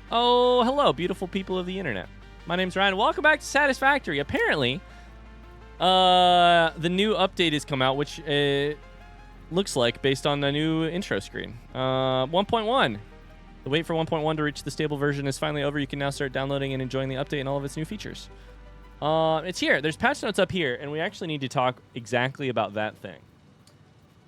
Oh, hello, beautiful people of the internet. My name's Ryan. Welcome back to Satisfactory. Apparently, the new update has come out, which looks like based on the new intro screen. 1.1. The wait for 1.1 to reach the stable version is finally over. You can now start downloading and enjoying the update and all of its new features. It's here. There's patch notes up here, and we actually need to talk exactly about that thing.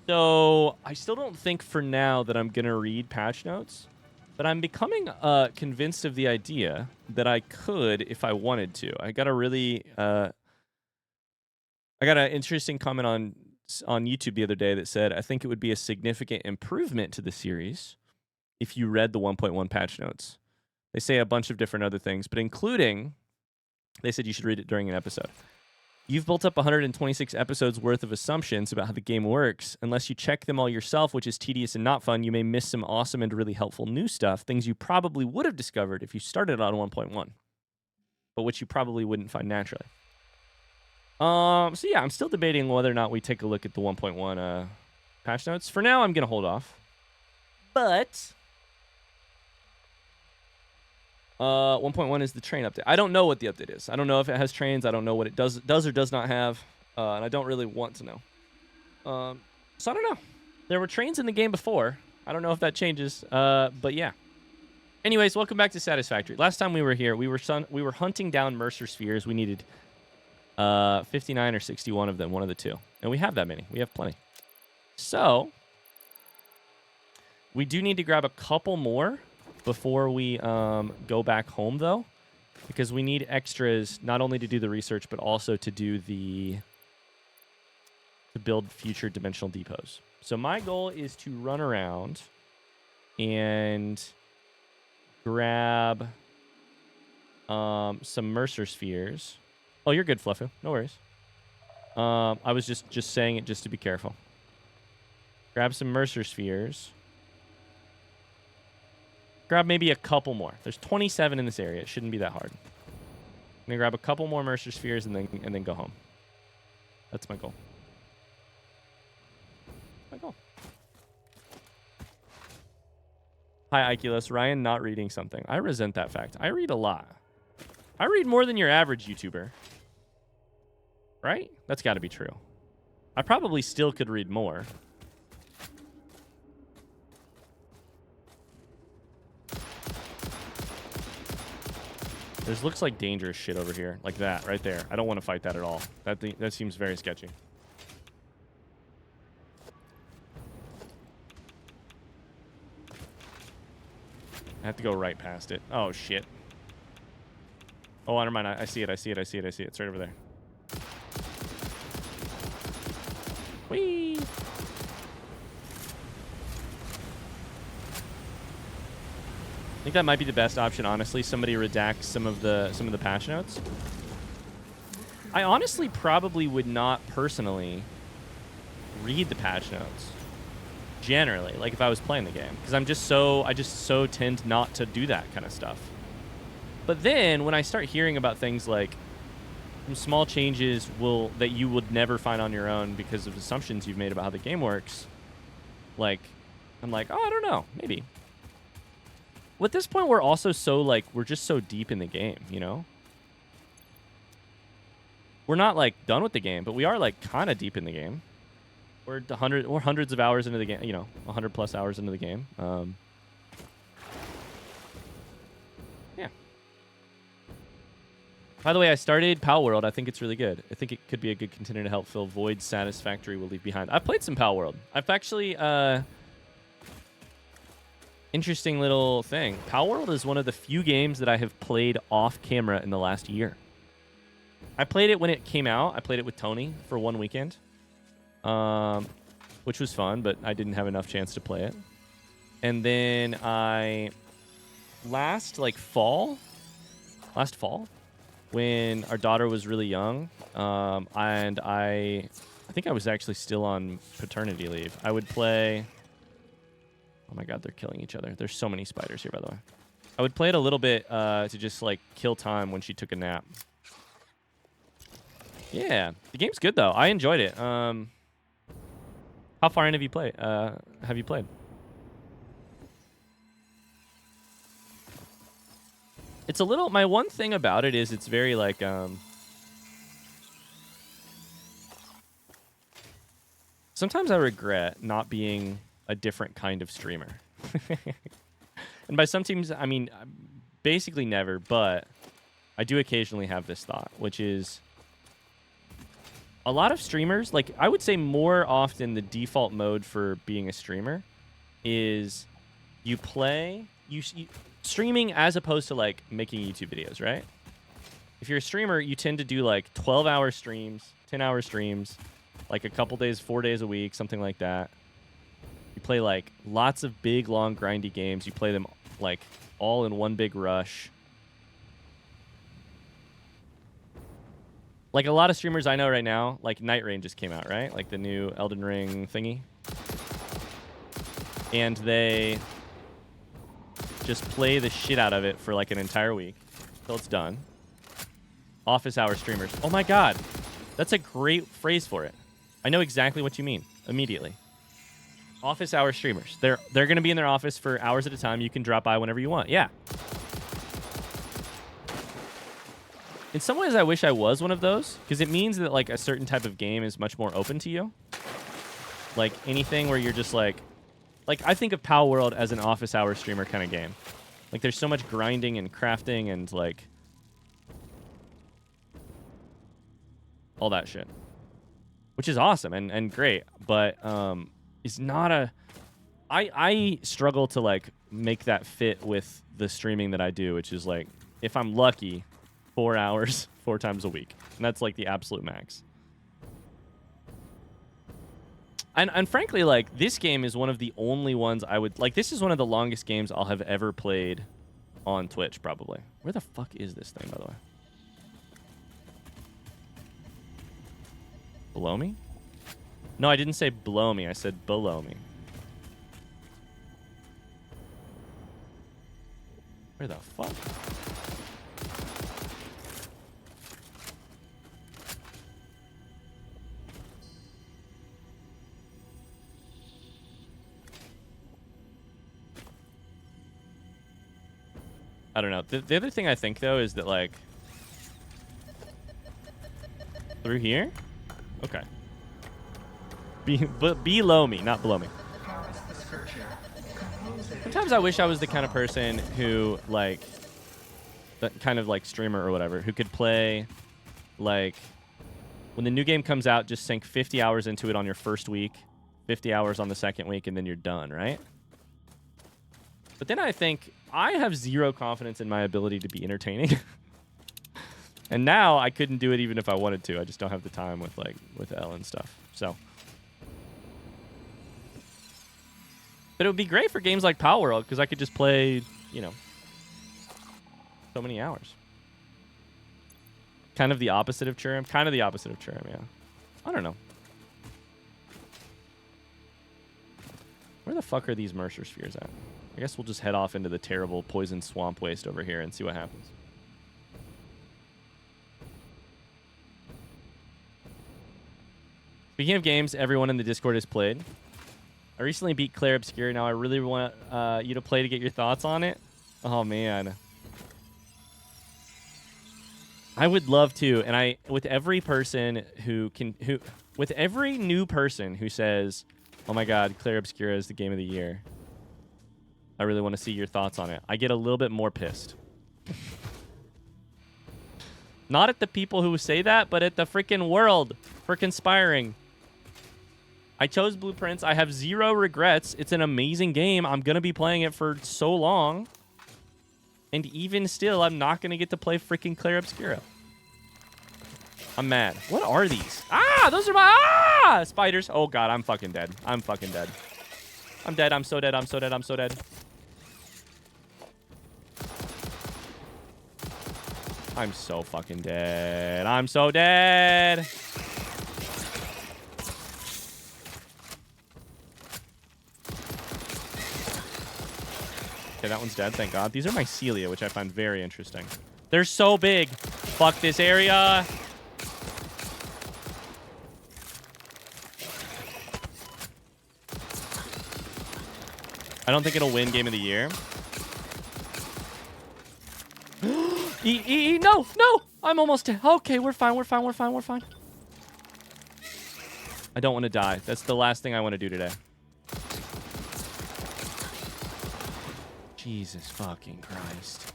So I still don't think for now that I'm going to read patch notes. But I'm becoming convinced of the idea that I could if I wanted to. I got a really, I got an interesting comment on YouTube the other day that said, I think it would be a significant improvement to the series if you read the 1.1 patch notes. They say a bunch of different other things, but including, they said you should read it during an episode. You've built up 126 episodes worth of assumptions about how the game works. Unless you check them all yourself, which is tedious and not fun, you may miss some awesome and really helpful new stuff, things you probably would have discovered if you started on 1.1, but which you probably wouldn't find naturally. So yeah, I'm still debating whether or not we take a look at the 1.1 patch notes. For now, I'm going to hold off. But 1.1 is the train update. I don't know what the update is. I don't know if it has trains. I don't know what it does or does not have. And I don't really want to know. So I don't know. There were trains in the game before. I don't know if that changes. But yeah. Anyways, welcome back to Satisfactory. Last time we were here, we were hunting down Mercer spheres. We needed 59 or 61 of them, one of the two. And we have that many. We have plenty. So we do need to grab a couple more before we go back home, though, because we need extras not only to do the research, but also to do to build future dimensional depots. So my goal is to run around and grab some Mercer spheres. Oh, you're good, Fluffu. No worries. I was just saying it just to be careful. Grab some Mercer spheres. Grab maybe a couple more. There's 27 in this area. It shouldn't be that hard. I'm gonna grab a couple more Mercer spheres and then go home. That's my goal. That's my goal. Hi, Iculus. Ryan not reading something. I resent that fact. I read a lot. I read more than your average YouTuber. Right? That's got to be true. I probably still could read more. There's looks like dangerous shit over here. Like that, right there. I don't want to fight that at all. That seems very sketchy. I have to go right past it. Oh, shit. Oh, never mind. I see it. I see it. I see it. I see it. It's right over there. Whee! I think that might be the best option, honestly. Somebody redacts some of the patch notes. I honestly probably would not personally read the patch notes. Generally, like if I was playing the game, because I just so tend not to do that kind of stuff. But then when I start hearing about things like some small changes that you would never find on your own because of assumptions you've made about how the game works, like I'm like, oh, I don't know, maybe. Well, at this point, we're also we're just so deep in the game, you know? We're not, done with the game, but we are, kind of deep in the game. We're hundreds of hours into the game, 100-plus hours into the game. Yeah. By the way, I started Palworld. I think it's really good. I think it could be a good contender to help fill voids Satisfactory will leave behind. I've played some Palworld. I've actually... Interesting little thing. Palworld is one of the few games that I have played off camera in the last year. I played it when it came out. I played it with Tony for one weekend, which was fun, but I didn't have enough chance to play it. And then last fall, when our daughter was really young, and I think I was actually still on paternity leave, I would play... Oh my god, they're killing each other. There's so many spiders here, by the way. I would play it a little bit to just, kill time when she took a nap. Yeah, the game's good, though. I enjoyed it. How far in have you played? It's a little... My one thing about it is it's very, like, sometimes I regret not being a different kind of streamer. And by some teams, I mean, basically never, but I do occasionally have this thought, which is a lot of streamers, like, I would say more often the default mode for being a streamer is you play... streaming as opposed to, like, making YouTube videos, right? If you're a streamer, you tend to do, like, 12-hour streams, 10-hour streams, like a couple days, 4 days a week, something like that. You play, like, lots of big, long, grindy games. You play them, like, all in one big rush. Like, a lot of streamers I know right now, like, Night Rain just came out, right? Like, the new Elden Ring thingy. And they... just play the shit out of it for like an entire week till it's done. Office hour streamers. Oh my god. That's a great phrase for it. I know exactly what you mean immediately. Office hour streamers. They're going to be in their office for hours at a time. You can drop by whenever you want. Yeah. In some ways I wish I was one of those because it means that like a certain type of game is much more open to you. Like anything where you're just like I think of Palworld as an office hour streamer kind of game. Like, there's so much grinding and crafting and, like, all that shit. Which is awesome and great, but it's not a... I struggle to, like, make that fit with the streaming that I do, which is, like, if I'm lucky, 4 hours, 4 times a week. And that's, like, the absolute max. And frankly, like, this game is one of the only ones I would... Like, this is one of the longest games I'll have ever played on Twitch, probably. Where the fuck is this thing, by the way? Below me? No, I didn't say below me. I said below me. Where the fuck? I don't know. The other thing I think, though, is that, like... Through here? Okay. Below me, not below me. Sometimes I wish I was the kind of person who, like... That kind of, like, streamer or whatever, who could play, like... When the new game comes out, just sink 50 hours into it on your first week, 50 hours on the second week, and then you're done, right? But then I think I have zero confidence in my ability to be entertaining. And now I couldn't do it even if I wanted to. I just don't have the time with Elle and stuff. So. But it would be great for games like Palworld because I could just play, you know, so many hours. Kind of the opposite of Churrum. Kind of the opposite of Churrum, yeah. I don't know. Where the fuck are these Mercer spheres at? I guess we'll just head off into the terrible poison swamp waste over here and see what happens. Speaking of games everyone in the Discord has played, I recently beat Claire Obscura. Now I really want you to play to get your thoughts on it. Oh, man. I would love to. And with every person with every new person who says, oh my god, Claire Obscura is the game of the year, I really want to see your thoughts on it, I get a little bit more pissed. Not at the people who say that, but at the freaking world for conspiring. I chose Blueprints. I have zero regrets. It's an amazing game. I'm going to be playing it for so long. And even still, I'm not going to get to play freaking Claire Obscura. I'm mad. What are these? Ah, those are my spiders. Oh, God, I'm fucking dead. I'm fucking dead. I'm dead. I'm so dead. I'm so dead. I'm so dead. I'm so fucking dead. I'm so dead. Okay, that one's dead, thank God. These are mycelia, which I find very interesting. They're so big. Fuck this area. I don't think it'll win Game of the Year. No, no. I'm almost dead. Okay, we're fine. We're fine. We're fine. We're fine. I don't want to die. That's the last thing I want to do today. Jesus fucking Christ.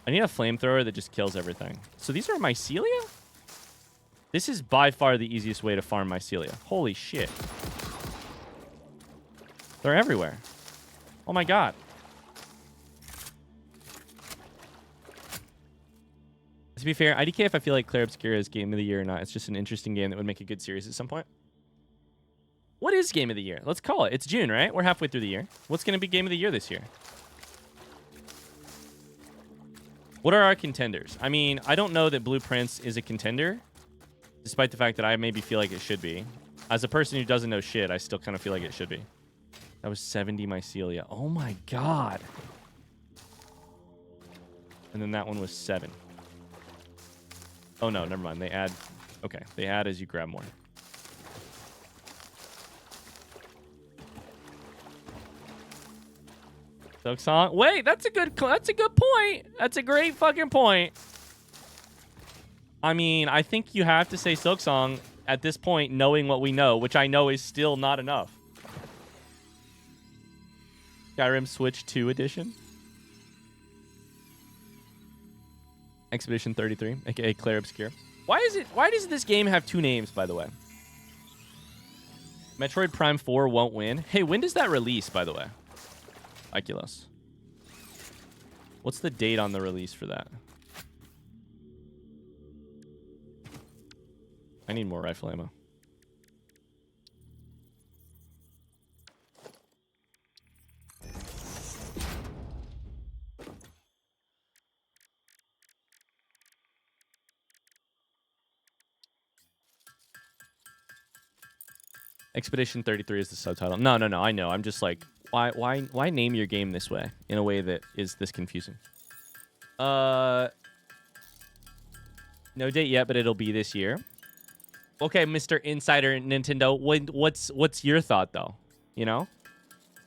I need a flamethrower that just kills everything. So these are mycelia? This is by far the easiest way to farm mycelia. Holy shit. They're everywhere. Oh my god. To be fair, IDK if I feel like Claire Obscura is Game of the Year or not. It's just an interesting game that would make a good series at some point. What is Game of the Year? Let's call it. It's June, right? We're halfway through the year. What's going to be Game of the Year this year? What are our contenders? I mean, I don't know that Blue Prince is a contender, despite the fact that I maybe feel like it should be. As a person who doesn't know shit, I still kind of feel like it should be. That was 70 mycelia. Oh my god. And then that one was 7. Oh no, never mind. They add... Okay, they add as you grab more. Silk Song. Wait, that's a good point. That's a great fucking point. I mean, I think you have to say Silk Song at this point, knowing what we know, which I know is still not enough. Skyrim Switch 2 edition. Expedition 33, aka Claire Obscure. Why does this game have 2 names, by the way? Metroid Prime 4 won't win. Hey, when does that release, by the way? Oculus. What's the date on the release for that? I need more rifle ammo. Expedition 33 is the subtitle. No, I know. I'm just like, why name your game this way in a way that is this confusing? No date yet, but it'll be this year. Okay, Mr. Insider Nintendo, what's your thought though? You know,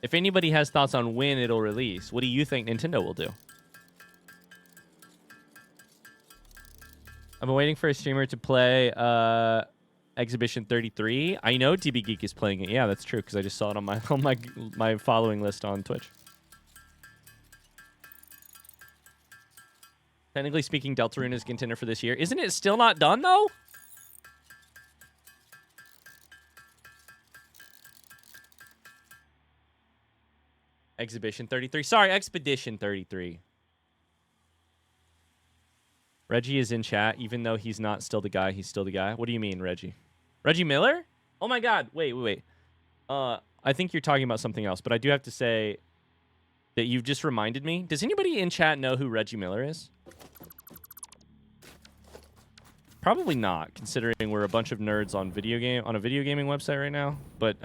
if anybody has thoughts on when it'll release, what do you think Nintendo will do? I've been waiting for a streamer to play Exhibition 33. I know DB Geek is playing it. Yeah, that's true because I just saw it on my following list on Twitch. Technically speaking, Deltarune is a contender for this year. Isn't it still not done though? Exhibition 33. Sorry, Expedition 33. Reggie is in chat, even though he's not still the guy. He's still the guy. What do you mean, Reggie? Reggie Miller? Oh my god. Wait. I think you're talking about something else, but I do have to say that you've just reminded me. Does anybody in chat know who Reggie Miller is? Probably not, considering we're a bunch of nerds on a video gaming website right now. But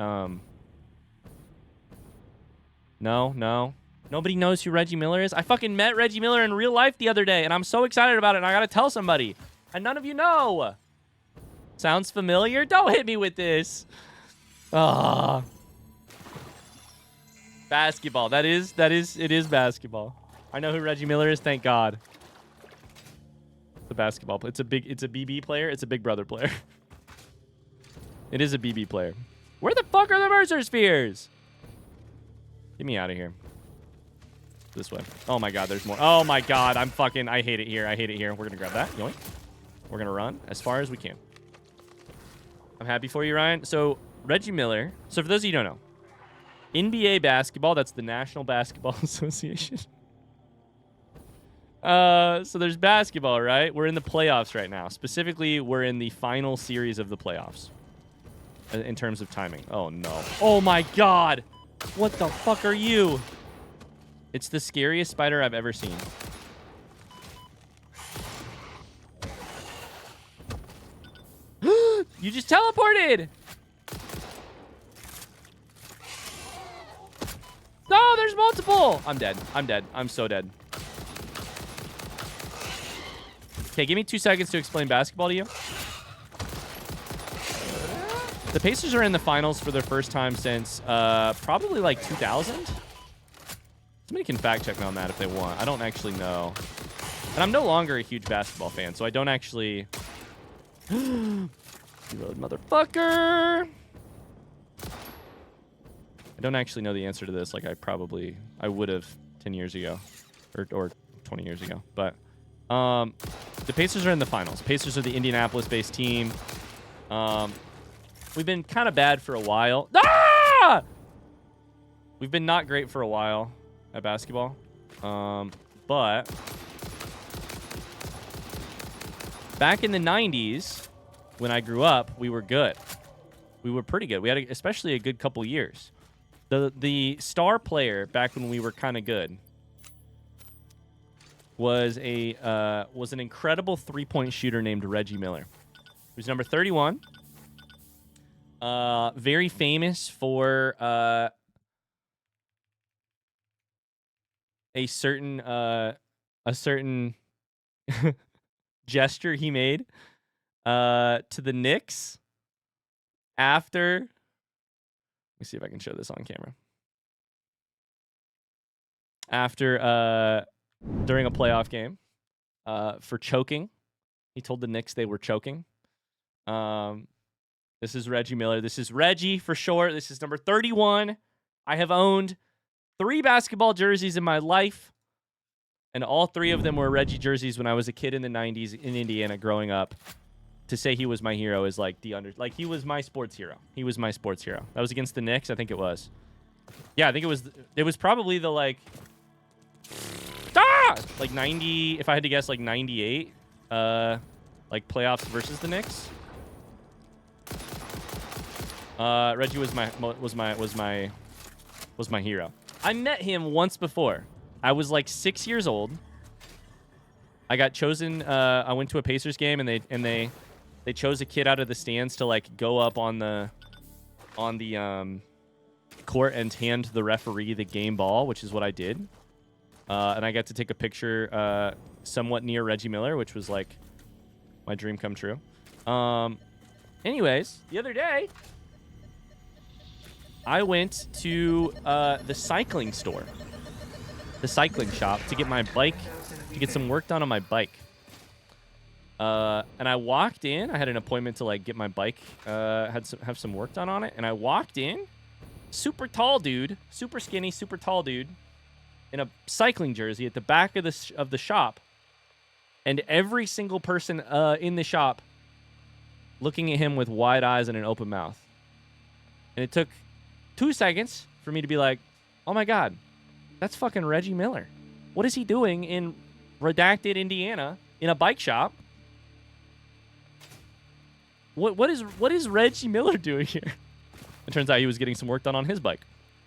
no. Nobody knows who Reggie Miller is. I fucking met Reggie Miller in real life the other day, and I'm so excited about it, and I gotta tell somebody. And none of you know. Sounds familiar? Don't hit me with this. Ah. Basketball. It is basketball. I know who Reggie Miller is, thank God. It's a basketball player. It's a BB player. It's a Big Brother player. It is a BB player. Where the fuck are the Mercer Spheres? Get me out of here. This way. Oh my god, there's more. Oh my god, I hate it here. We're gonna grab that. Yoink. We're gonna run as far as we can. I'm happy for you, Ryan. So, Reggie Miller. So, for those of you who don't know, NBA basketball, that's the National Basketball Association. So, there's basketball, right? We're in the playoffs right now. Specifically, we're in the final series of the playoffs in terms of timing. Oh, no. Oh my god. What the fuck are you? It's the scariest spider I've ever seen. You just teleported! No, there's multiple! I'm dead. I'm so dead. Okay, give me 2 seconds to explain basketball to you. The Pacers are in the finals for their first time since probably like 2000. Somebody can fact check me on that if they want. I don't actually know. And I'm no longer a huge basketball fan, so I don't actually... Reload, motherfucker! I don't actually know the answer to this like I would have 10 years ago. Or 20 years ago. But the Pacers are in the finals. Pacers are the Indianapolis-based team. We've been kind of bad for a while. Ah! We've been not great for a while at basketball. But back in the 90s, when I grew up, we were good. We were pretty good. We had especially a good couple years. The star player back when we were kind of good was an incredible three-point shooter named Reggie Miller. He was number 31. Very famous for a certain gesture he made to the Knicks after. Let me see if I can show this on camera. After during a playoff game, for choking, he told the Knicks they were choking. This is Reggie Miller. This is Reggie for short. This is number 31. I have owned 3 basketball jerseys in my life, and all 3 of them were Reggie jerseys when I was a kid in the 90s in Indiana growing up. To say he was my hero is like he was my sports hero. He was my sports hero. That was against the Knicks, I think it was. Yeah, I think it was probably the like 90, if I had to guess, like 98 like playoffs versus the Knicks. Reggie was my hero. I met him once before. I was like 6 years old. I got chosen. I went to a Pacers game, and they chose a kid out of the stands to like go up on the court and hand the referee the game ball, which is what I did. And I got to take a picture somewhat near Reggie Miller, which was like my dream come true. Anyways, the other day, I went to the cycling store, the cycling shop, to get my bike, to get some work done on my bike. And I walked in. I had an appointment to like get my bike, have some work done on it. And I walked in, super tall dude, super skinny, super tall dude, in a cycling jersey at the back of the shop, and every single person in the shop looking at him with wide eyes and an open mouth. And it took 2 seconds for me to be like, oh my God, that's fucking Reggie Miller. What is he doing in redacted Indiana in a bike shop? What is Reggie Miller doing here? It turns out he was getting some work done on his bike.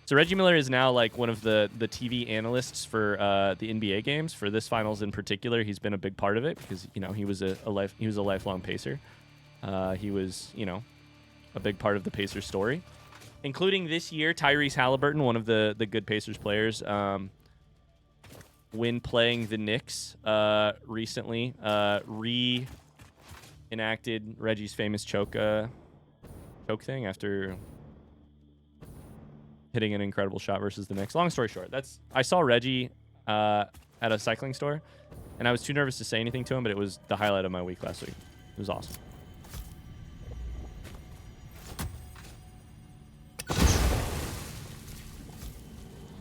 So Reggie Miller is now like one of the TV analysts for the NBA games. For this finals in particular, he's been a big part of it because he was a lifelong Pacer. He was a big part of the Pacers story, including this year Tyrese Halliburton, one of the good Pacers players, when playing the Knicks recently, reenacted Reggie's famous choke thing after hitting an incredible shot versus the Knicks. Long story short, I saw Reggie at a cycling store, and I was too nervous to say anything to him, but it was the highlight of my week last week. It was awesome.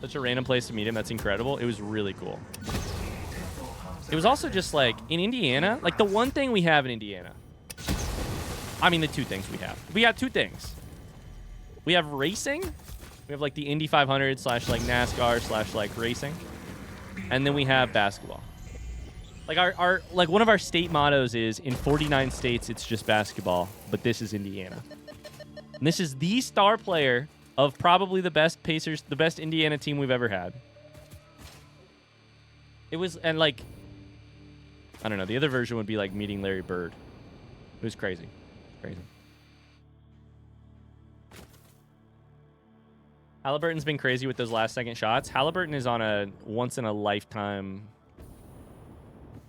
Such a random place to meet him. That's incredible. It was really cool. It was also just like in Indiana, like the one thing we have in Indiana. I mean, the 2 things we have. We got 2 things. We have racing. We have like the Indy 500 / like NASCAR / like racing. And then we have basketball. Like our like one of our state mottos is in 49 states it's just basketball, but this is Indiana. And this is the star player of probably the best Pacers, the best Indiana team we've ever had. It was, and like, I don't know, the other version would be like meeting Larry Bird. It was crazy. Crazy. Halliburton's been crazy with those last second shots. Halliburton is on a once in a lifetime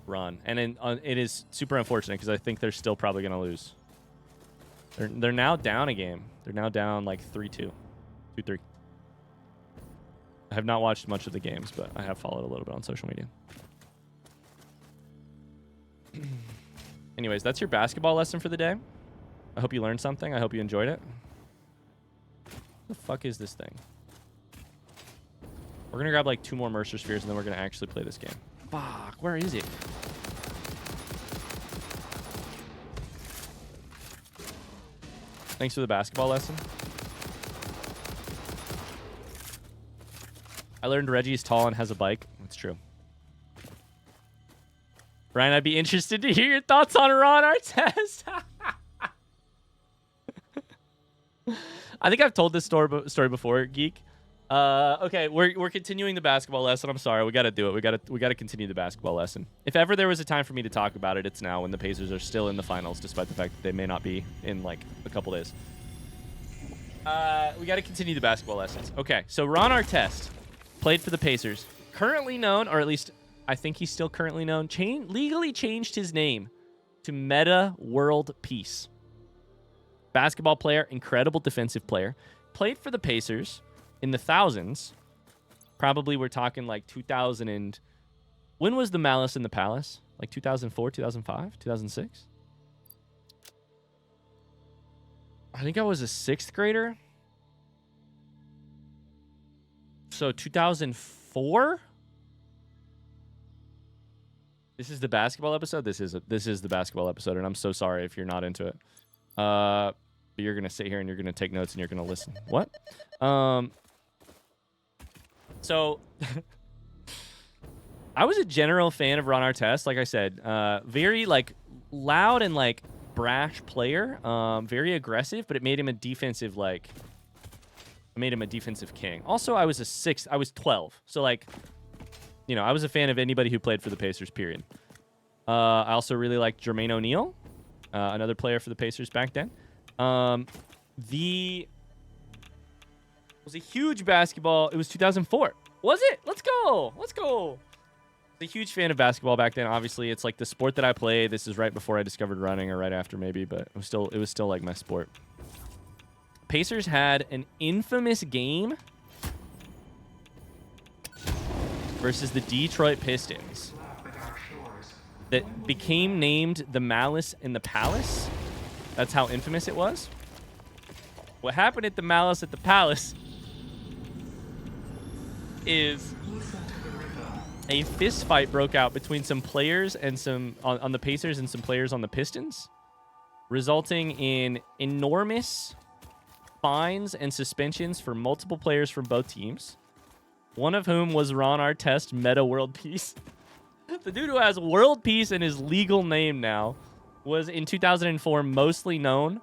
run, and it is super unfortunate because I think they're still probably going to lose. They're now down a game. They're now down like 3-2. 2-3. I have not watched much of the games, but I have followed a little bit on social media. Anyways, that's your basketball lesson for the day. I hope you learned something. I hope you enjoyed it. What the fuck is this thing? We're going to grab like 2 more Mercer Spheres, and then we're going to actually play this game. Fuck, where is it? Thanks for the basketball lesson. I learned Reggie's tall and has a bike. That's true. Ryan, I'd be interested to hear your thoughts on Ron Artest. I think I've told this story before, Geek. Okay, we're continuing the basketball lesson. I'm sorry, we got to do it. We got to continue the basketball lesson. If ever there was a time for me to talk about it, it's now when the Pacers are still in the finals, despite the fact that they may not be in like a couple days. We got to continue the basketball lessons. Okay, so Ron Artest played for the Pacers. Currently known, or at least I think he's still currently known, legally changed his name to Meta World Peace. Basketball player, incredible defensive player. Played for the Pacers in the thousands. Probably we're talking like 2000 and... When was the Malice in the Palace? Like 2004, 2005, 2006? I think I was a 6th grader. So 2004? This is the basketball episode? This is the basketball episode, and I'm so sorry if you're not into it. But you're going to sit here and you're going to take notes and you're going to listen. What? So I was a general fan of Ron Artest, like I said. Very like loud and like brash player. Very aggressive, but it made him a defensive king. Also, I was 12. So like, you know, I was a fan of anybody who played for the Pacers, period. I also really liked Jermaine O'Neal, another player for the Pacers back then. It was a huge basketball. It was 2004. Was it? Let's go. I was a huge fan of basketball back then. Obviously, it's like the sport that I play. This is right before I discovered running, or right after maybe, but it was still like my sport. Pacers had an infamous game versus the Detroit Pistons that became named the Malice in the Palace. That's how infamous it was. What happened at the Malice at the Palace is a fist fight broke out between some players and some on the Pacers and some players on the Pistons, resulting in enormous fines and suspensions for multiple players from both teams, one of whom was Ron Artest, Meta World Peace. The dude who has World Peace in his legal name now was in 2004 mostly known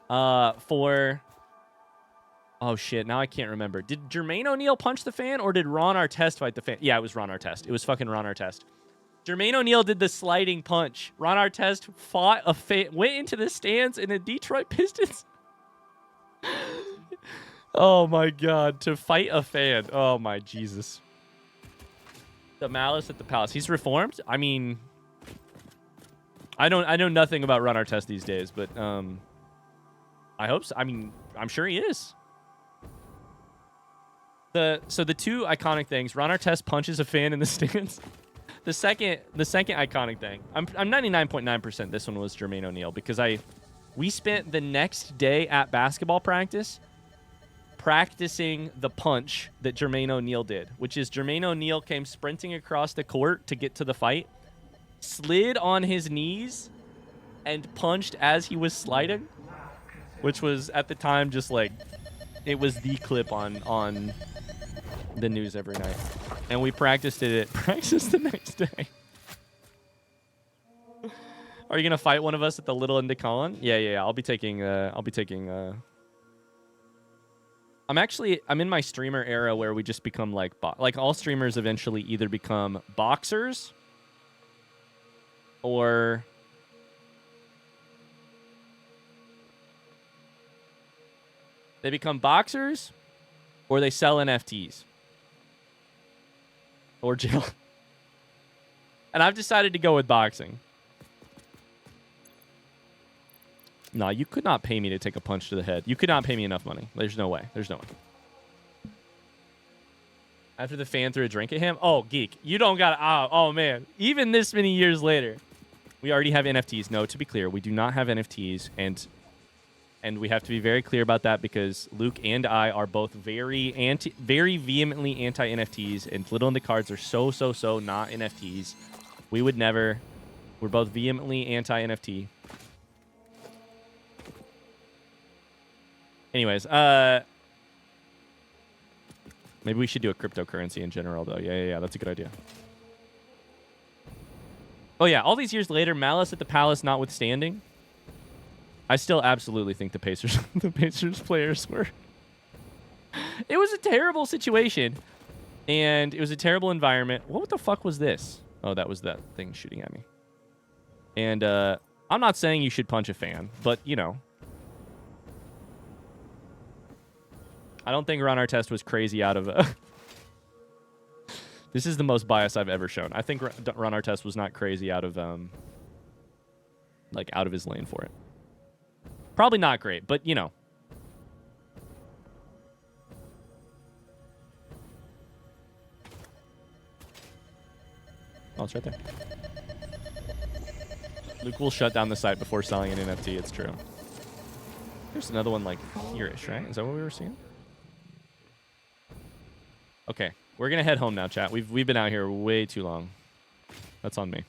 for... Oh, shit. Now I can't remember. Did Jermaine O'Neal punch the fan, or did Ron Artest fight the fan? Yeah, it was Ron Artest. It was fucking Ron Artest. Jermaine O'Neal did the sliding punch. Ron Artest fought a fan, went into the stands in the Detroit Pistons. Oh, my God. To fight a fan. Oh, my Jesus. The Malice at the Palace. He's reformed? I mean... I know nothing about Ron Artest these days, but I hope so. I mean, I'm sure he is. So the two iconic things, Ron Artest punches a fan in the stands. The second iconic thing, I'm 99.9% this one was Jermaine O'Neal, because we spent the next day at basketball practice practicing the punch that Jermaine O'Neal did, which is Jermaine O'Neal came sprinting across the court to get to the fight, slid on his knees, and punched as he was sliding, which was at the time just like, it was the clip on the news every night. And we practiced the next day. Are you gonna fight one of us at the Little Indy Colin? Yeah. I'm in my streamer era where we just become like all streamers eventually either become boxers or they become boxers or they sell NFTs or jail. And I've decided to go with boxing. No, you could not pay me to take a punch to the head. You could not pay me enough money. There's no way. After the fan threw a drink at him? Oh, geek. You don't got to... Oh, man. Even this many years later, we already have NFTs. No, to be clear, we do not have NFTs, and we have to be very clear about that because Luke and I are both very vehemently anti-NFTs, and Little in the Cards are so not NFTs. We would never. We're both vehemently anti-NFT. Anyways, maybe we should do a cryptocurrency in general, though. Yeah. That's a good idea. Oh, yeah. All these years later, Malice at the Palace notwithstanding, I still absolutely think the Pacers players were... It was a terrible situation, and it was a terrible environment. What the fuck was this? Oh, that was that thing shooting at me. And I'm not saying you should punch a fan, but, you know. I don't think Ron Artest was crazy out of... This is the most bias I've ever shown. I think Ron Artest was not crazy out of, like, out of his lane for it. Probably not great, but, you know. Oh, it's right there. Luke will shut down the site before selling an NFT. It's true. There's another one, like, here-ish, right? Is that what we were seeing? Okay. We're going to head home now, chat. We've been out here way too long. That's on me.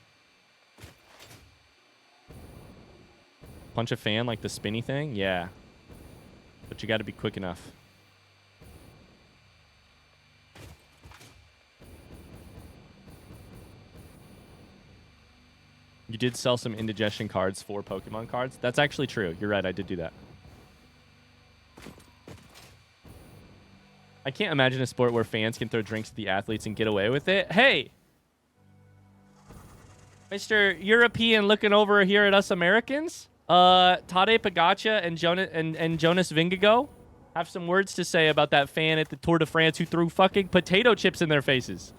Punch a fan like the spinny thing? Yeah. But you got to be quick enough. You did sell some indigestion cards for Pokemon cards? That's actually true. You're right. I did do that. I can't imagine a sport where fans can throw drinks at the athletes and get away with it. Hey! Mr. European looking over here at us Americans. Tadej Pogacar and Jonas Vingegaard have some words to say about that fan at the Tour de France who threw fucking potato chips in their faces.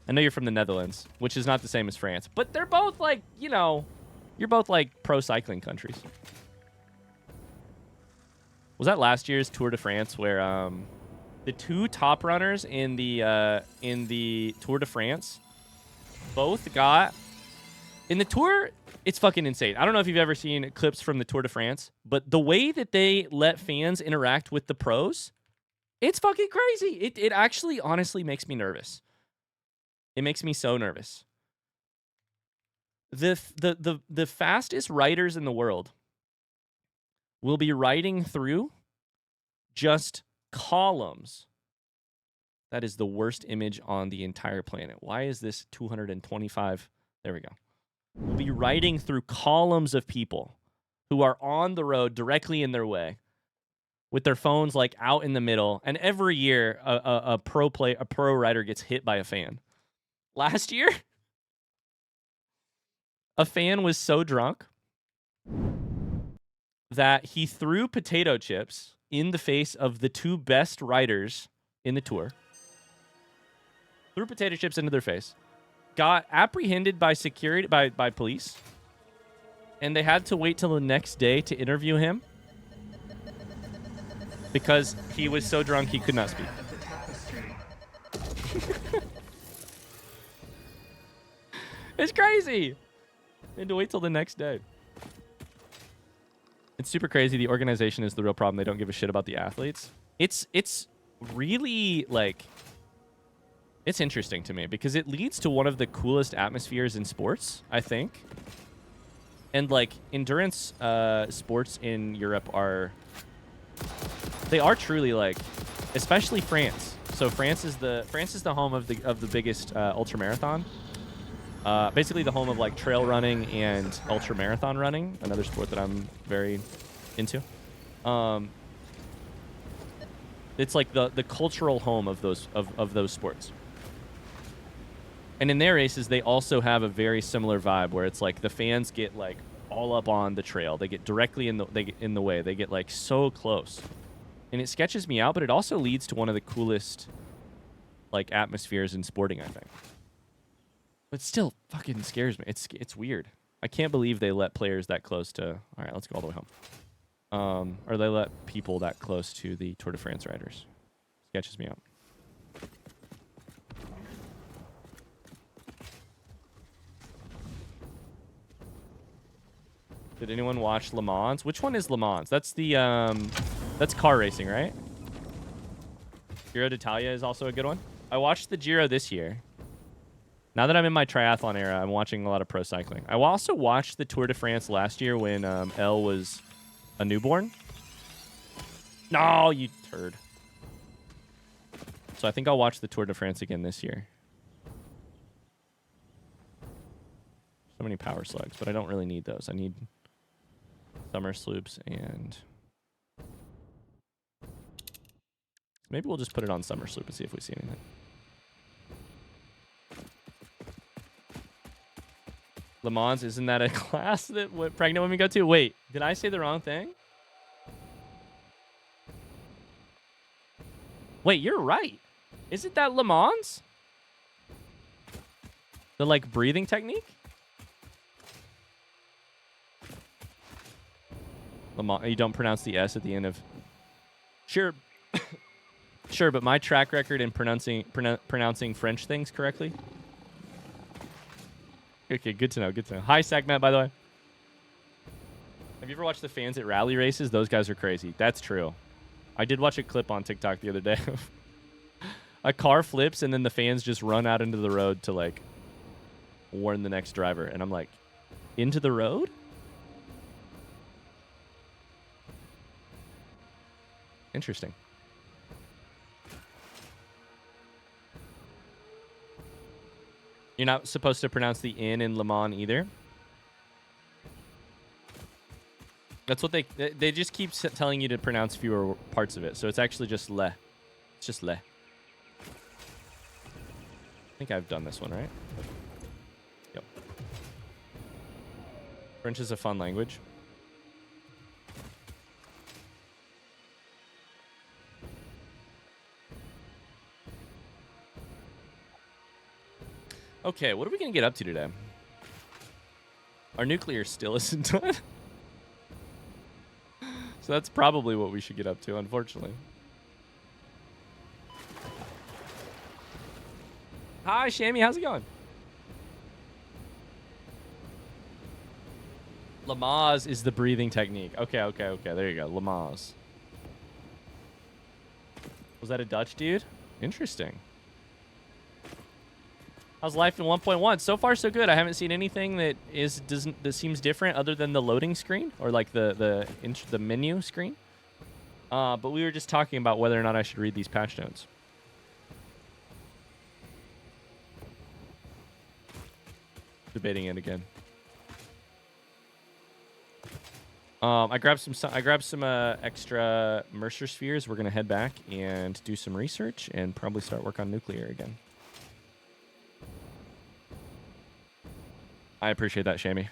I know you're from the Netherlands, which is not the same as France. But they're both, like, you know, you're both, like, pro-cycling countries. Was that last year's Tour de France where the two top runners in the Tour de France both got... In the Tour, it's fucking insane. I don't know if you've ever seen clips from the Tour de France, but the way that they let fans interact with the pros, it's fucking crazy. It actually honestly makes me nervous. It makes me so nervous. The fastest riders in the world will be riding through just columns. That is the worst image on the entire planet. Why is this 225? There we go. We'll be riding through columns of people who are on the road directly in their way with their phones like out in the middle. And every year a pro rider gets hit by a fan. Last year, a fan was so drunk that he threw potato chips in the face of the two best riders in the Tour. Threw potato chips into their face. Got apprehended by security, by police. And they had to wait till the next day to interview him because he was so drunk he could not speak. It's crazy. They had to wait till the next day. It's super crazy. The organization is the real problem. They don't give a shit about the athletes. It's really, like, it's interesting to me because it leads to one of the coolest atmospheres in sports, I think. And, like, endurance sports in Europe are truly, like, especially France. So France is the home of the biggest ultra marathon. Basically the home of, like, trail running and ultra marathon running, another sport that I'm very into. It's like the cultural home of those sports. And in their races, they also have a very similar vibe where it's like the fans get, like, all up on the trail. They get directly in the way. They get, like, so close. And it sketches me out, but it also leads to one of the coolest, like, atmospheres in sporting, I think. But still fucking scares me. It's weird. I can't believe they let players that close to... All right, let's go all the way home. Or they let people that close to the Tour de France riders. Sketches me out. Did anyone watch Le Mans? Which one is Le Mans? That's the that's car racing, right? Giro d'Italia is also a good one. I watched the Giro this year. Now that I'm in my triathlon era, I'm watching a lot of pro cycling. I also watched the Tour de France last year when Elle was a newborn. No, you turd. So I think I'll watch the Tour de France again this year. So many power slugs, but I don't really need those. I need summer sloops and... Maybe we'll just put it on summer sloop and see if we see anything. Le Mans, isn't that a class that pregnant women go to? Wait, did I say the wrong thing? Wait, you're right. Isn't that Le Mans? The, like, breathing technique? Le Mans, you don't pronounce the S at the end of... Sure. Sure, but my track record in pronouncing French things correctly... Okay, good to know, good to know. Hi, Sagmat, by the way. Have you ever watched the fans at rally races? Those guys are crazy. That's true. I did watch a clip on TikTok the other day. A car flips, and then the fans just run out into the road to, like, warn the next driver. And I'm like, into the road? Interesting. You're not supposed to pronounce the N in Le Mans either. That's what they just keep telling you to pronounce fewer parts of it. So it's actually just le. It's just le. I think I've done this one, right? Yep. French is a fun language. Okay, what are we going to get up to today? Our nuclear still isn't done. So that's probably what we should get up to, unfortunately. Hi, Shammy. How's it going? Lamaze is the breathing technique. Okay. There you go. Lamaze. Was that a Dutch dude? Interesting. How's life in 1.1? So far, so good. I haven't seen anything that seems different other than the loading screen or like the menu screen. But we were just talking about whether or not I should read these patch notes. Debating it again. I grabbed some extra Mercer spheres. We're gonna head back and do some research and probably start work on nuclear again. I appreciate that, Shammy.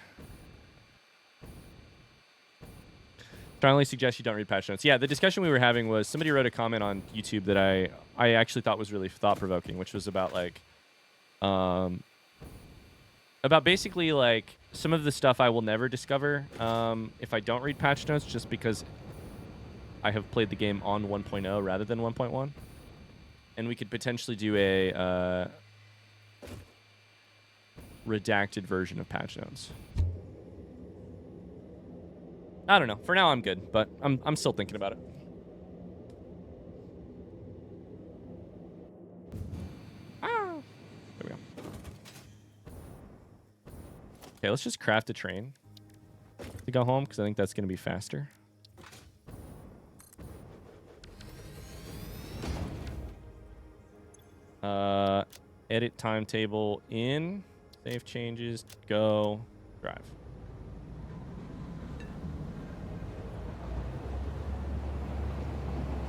Strongly suggest you don't read patch notes. Yeah, the discussion we were having was somebody wrote a comment on YouTube that I actually thought was really thought-provoking, which was about like about basically like some of the stuff I will never discover if I don't read patch notes, just because I have played the game on 1.0 rather than 1.1, and we could potentially do a redacted version of patch notes. I don't know. For now, I'm good, but I'm still thinking about it. Ah, there we go. Okay, let's just craft a train to go home because I think that's going to be faster. Edit timetable in. Save changes. Go. Drive.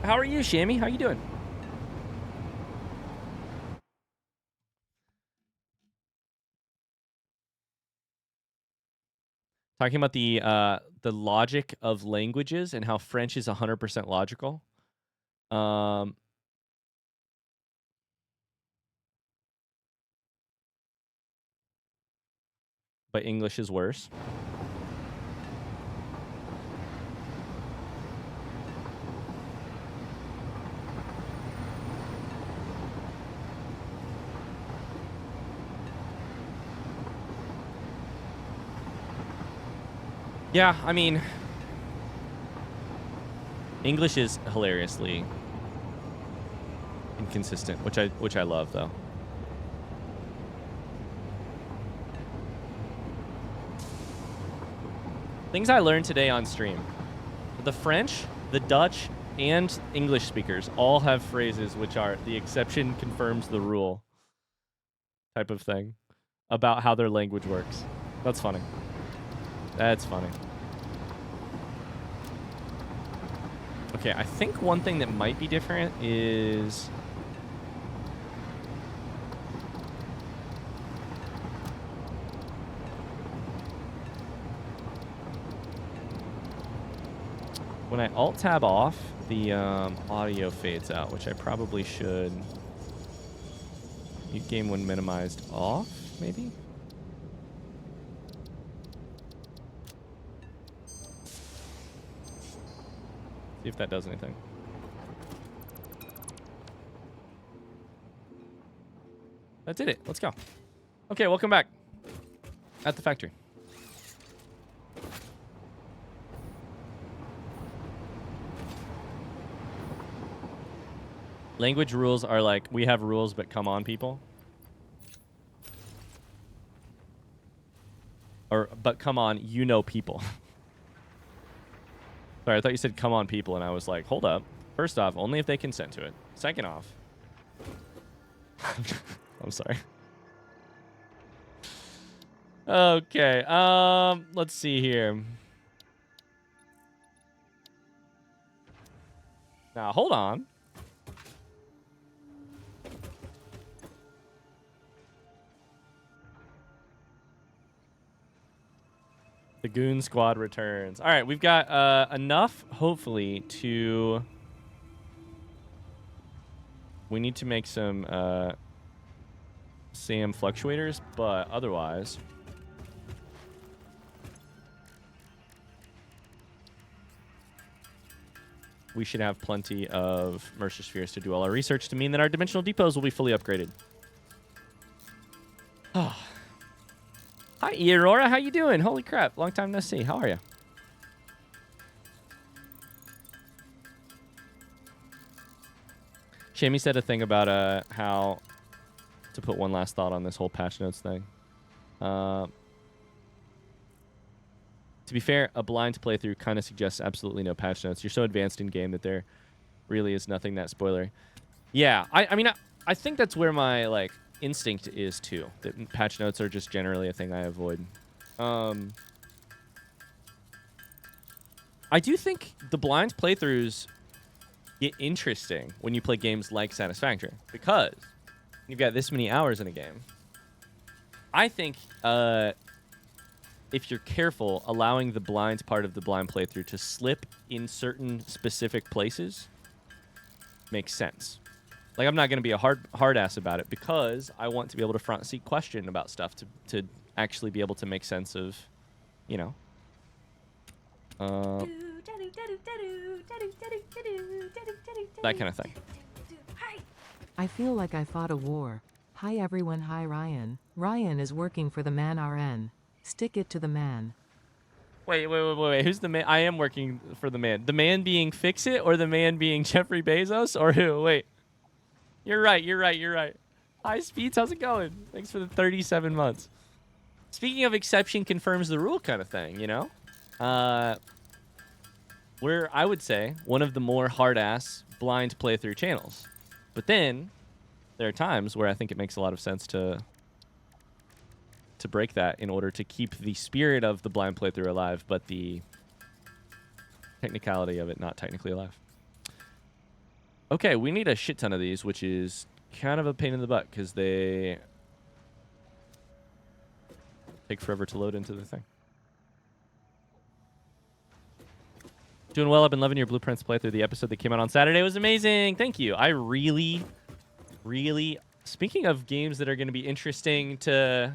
How are you, Shammy? How you doing? Talking about the logic of languages and how French is 100% logical. But English is worse. Yeah, I mean, English is hilariously inconsistent, which I love though. Things I learned today on stream. The French, the Dutch, and English speakers all have phrases which are the exception confirms the rule type of thing about how their language works. That's funny. That's funny. Okay, I think one thing that might be different is... when I Alt-Tab off, the audio fades out, which I probably should... Mute game when minimized off, maybe? See if that does anything. That did it. Let's go. Okay, welcome back. At the factory. Language rules are like, we have rules, but come on, people. Or, but come on, you know people. Sorry, I thought you said come on, people, and I was like, hold up. First off, only if they consent to it. Second off. I'm sorry. Okay, let's see here. Now, hold on. The Goon Squad returns. All right, we've got enough, hopefully, to... We need to make some SAM fluctuators, but otherwise... we should have plenty of Mercer Spheres to do all our research to mean that our dimensional depots will be fully upgraded. Oh. Hi, Aurora. How you doing? Holy crap. Long time no see. How are you? Shammy said a thing about how to put one last thought on this whole patch notes thing. To be fair, a blind playthrough kind of suggests absolutely no patch notes. You're so advanced in game that there really is nothing that spoilery. Yeah, I mean, I think that's where my like instinct is too. That patch notes are just generally a thing I avoid. I do think the blind playthroughs get interesting when you play games like Satisfactory because you've got this many hours in a game. I think if you're careful, allowing the blind part of the blind playthrough to slip in certain specific places makes sense. Like, I'm not going to be a hard ass about it because I want to be able to front seat question about stuff to actually be able to make sense of, you know. That kind of thing. I feel like I fought a war. Hi everyone, hi Ryan. Ryan is working for the man RN. Stick it to the man. Wait. Who's the man? I am working for the man. The man being FICSIT or the man being Jeffrey Bezos or who? Wait. You're right. Hi, Speeds. How's it going? Thanks for the 37 months. Speaking of exception confirms the rule kind of thing, you know? We're, I would say, one of the more hard-ass blind playthrough channels. But then, there are times where I think it makes a lot of sense to break that in order to keep the spirit of the blind playthrough alive, but the technicality of it not technically alive. Okay, we need a shit ton of these, which is kind of a pain in the butt because they take forever to load into the thing. Doing well. I've been loving your Blueprints playthrough. The episode that came out on Saturday was amazing. Thank you. I really... Speaking of games that are going to be interesting to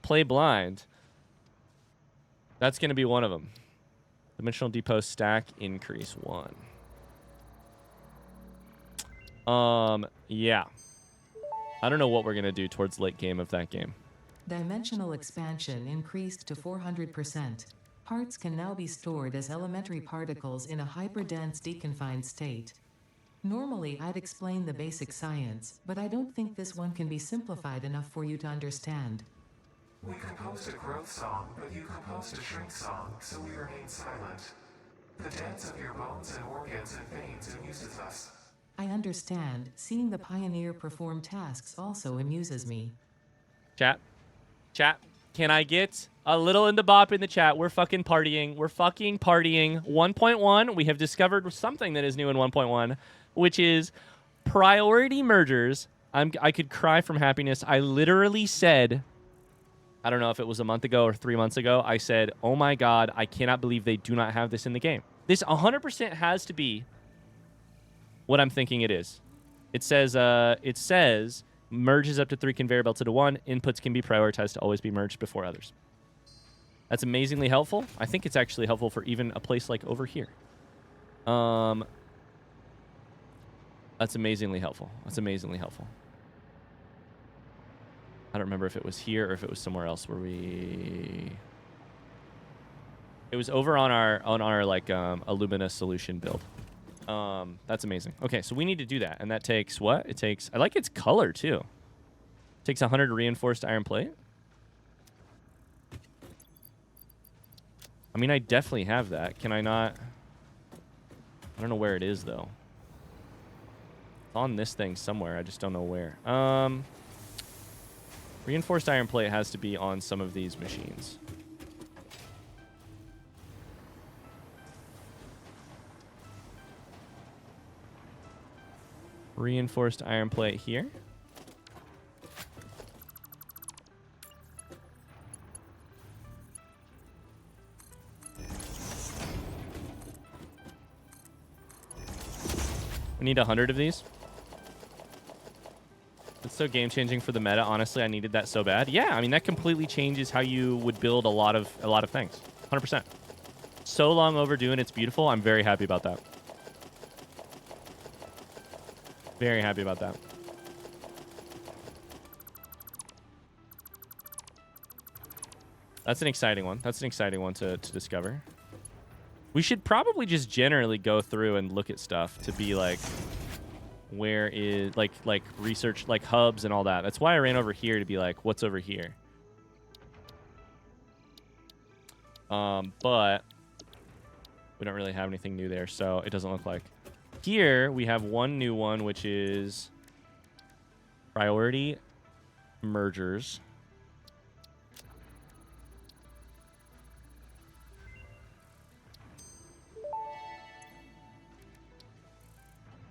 play blind, that's going to be one of them. Dimensional Depot stack increase 1. Yeah. I don't know what we're going to do towards late game of that game. Dimensional expansion increased to 400%. Parts can now be stored as elementary particles in a hyperdense deconfined state. Normally I'd explain the basic science, but I don't think this one can be simplified enough for you to understand. We composed a growth song, but you composed a shrink song, so we remain silent. The dance of your bones and organs and veins amuses us. I understand. Seeing the pioneer perform tasks also amuses me. Chat. Can I get a little in the bop in the chat? We're fucking partying. 1.1. We have discovered something that is new in 1.1, which is priority mergers. I could cry from happiness. I literally said, I don't know if it was a month ago or 3 months ago, I said, oh my god, I cannot believe they do not have this in the game. This 100% has to be what I'm thinking it is. It says merges up to 3 conveyor belts into 1. Inputs can be prioritized to always be merged before others. That's amazingly helpful. I think it's actually helpful for even a place like over here. That's amazingly helpful. I don't remember if it was here or if it was somewhere else where we... It was over on our like Illumina solution build. That's amazing. Okay, so we need to do that, and that takes what? It takes... I like its color too. It takes 100 reinforced iron plate. I mean, I definitely have that. Can I not? I don't know where it is though. It's on this thing somewhere. I just don't know where. Reinforced iron plate has to be on some of these machines. Reinforced iron plate here. We need 100 of these. It's so game-changing for the meta. Honestly, I needed that so bad. Yeah, I mean, that completely changes how you would build a lot of things. 100%. So long overdue, and it's beautiful. I'm very happy about that. Very happy about that. That's an exciting one. That's an exciting one to discover. We should probably just generally go through and look at stuff to be like, where is, like research, like hubs and all that. That's why I ran over here to be like, what's over here? But we don't really have anything new there, so it doesn't look like. Here we have one new one, which is priority mergers.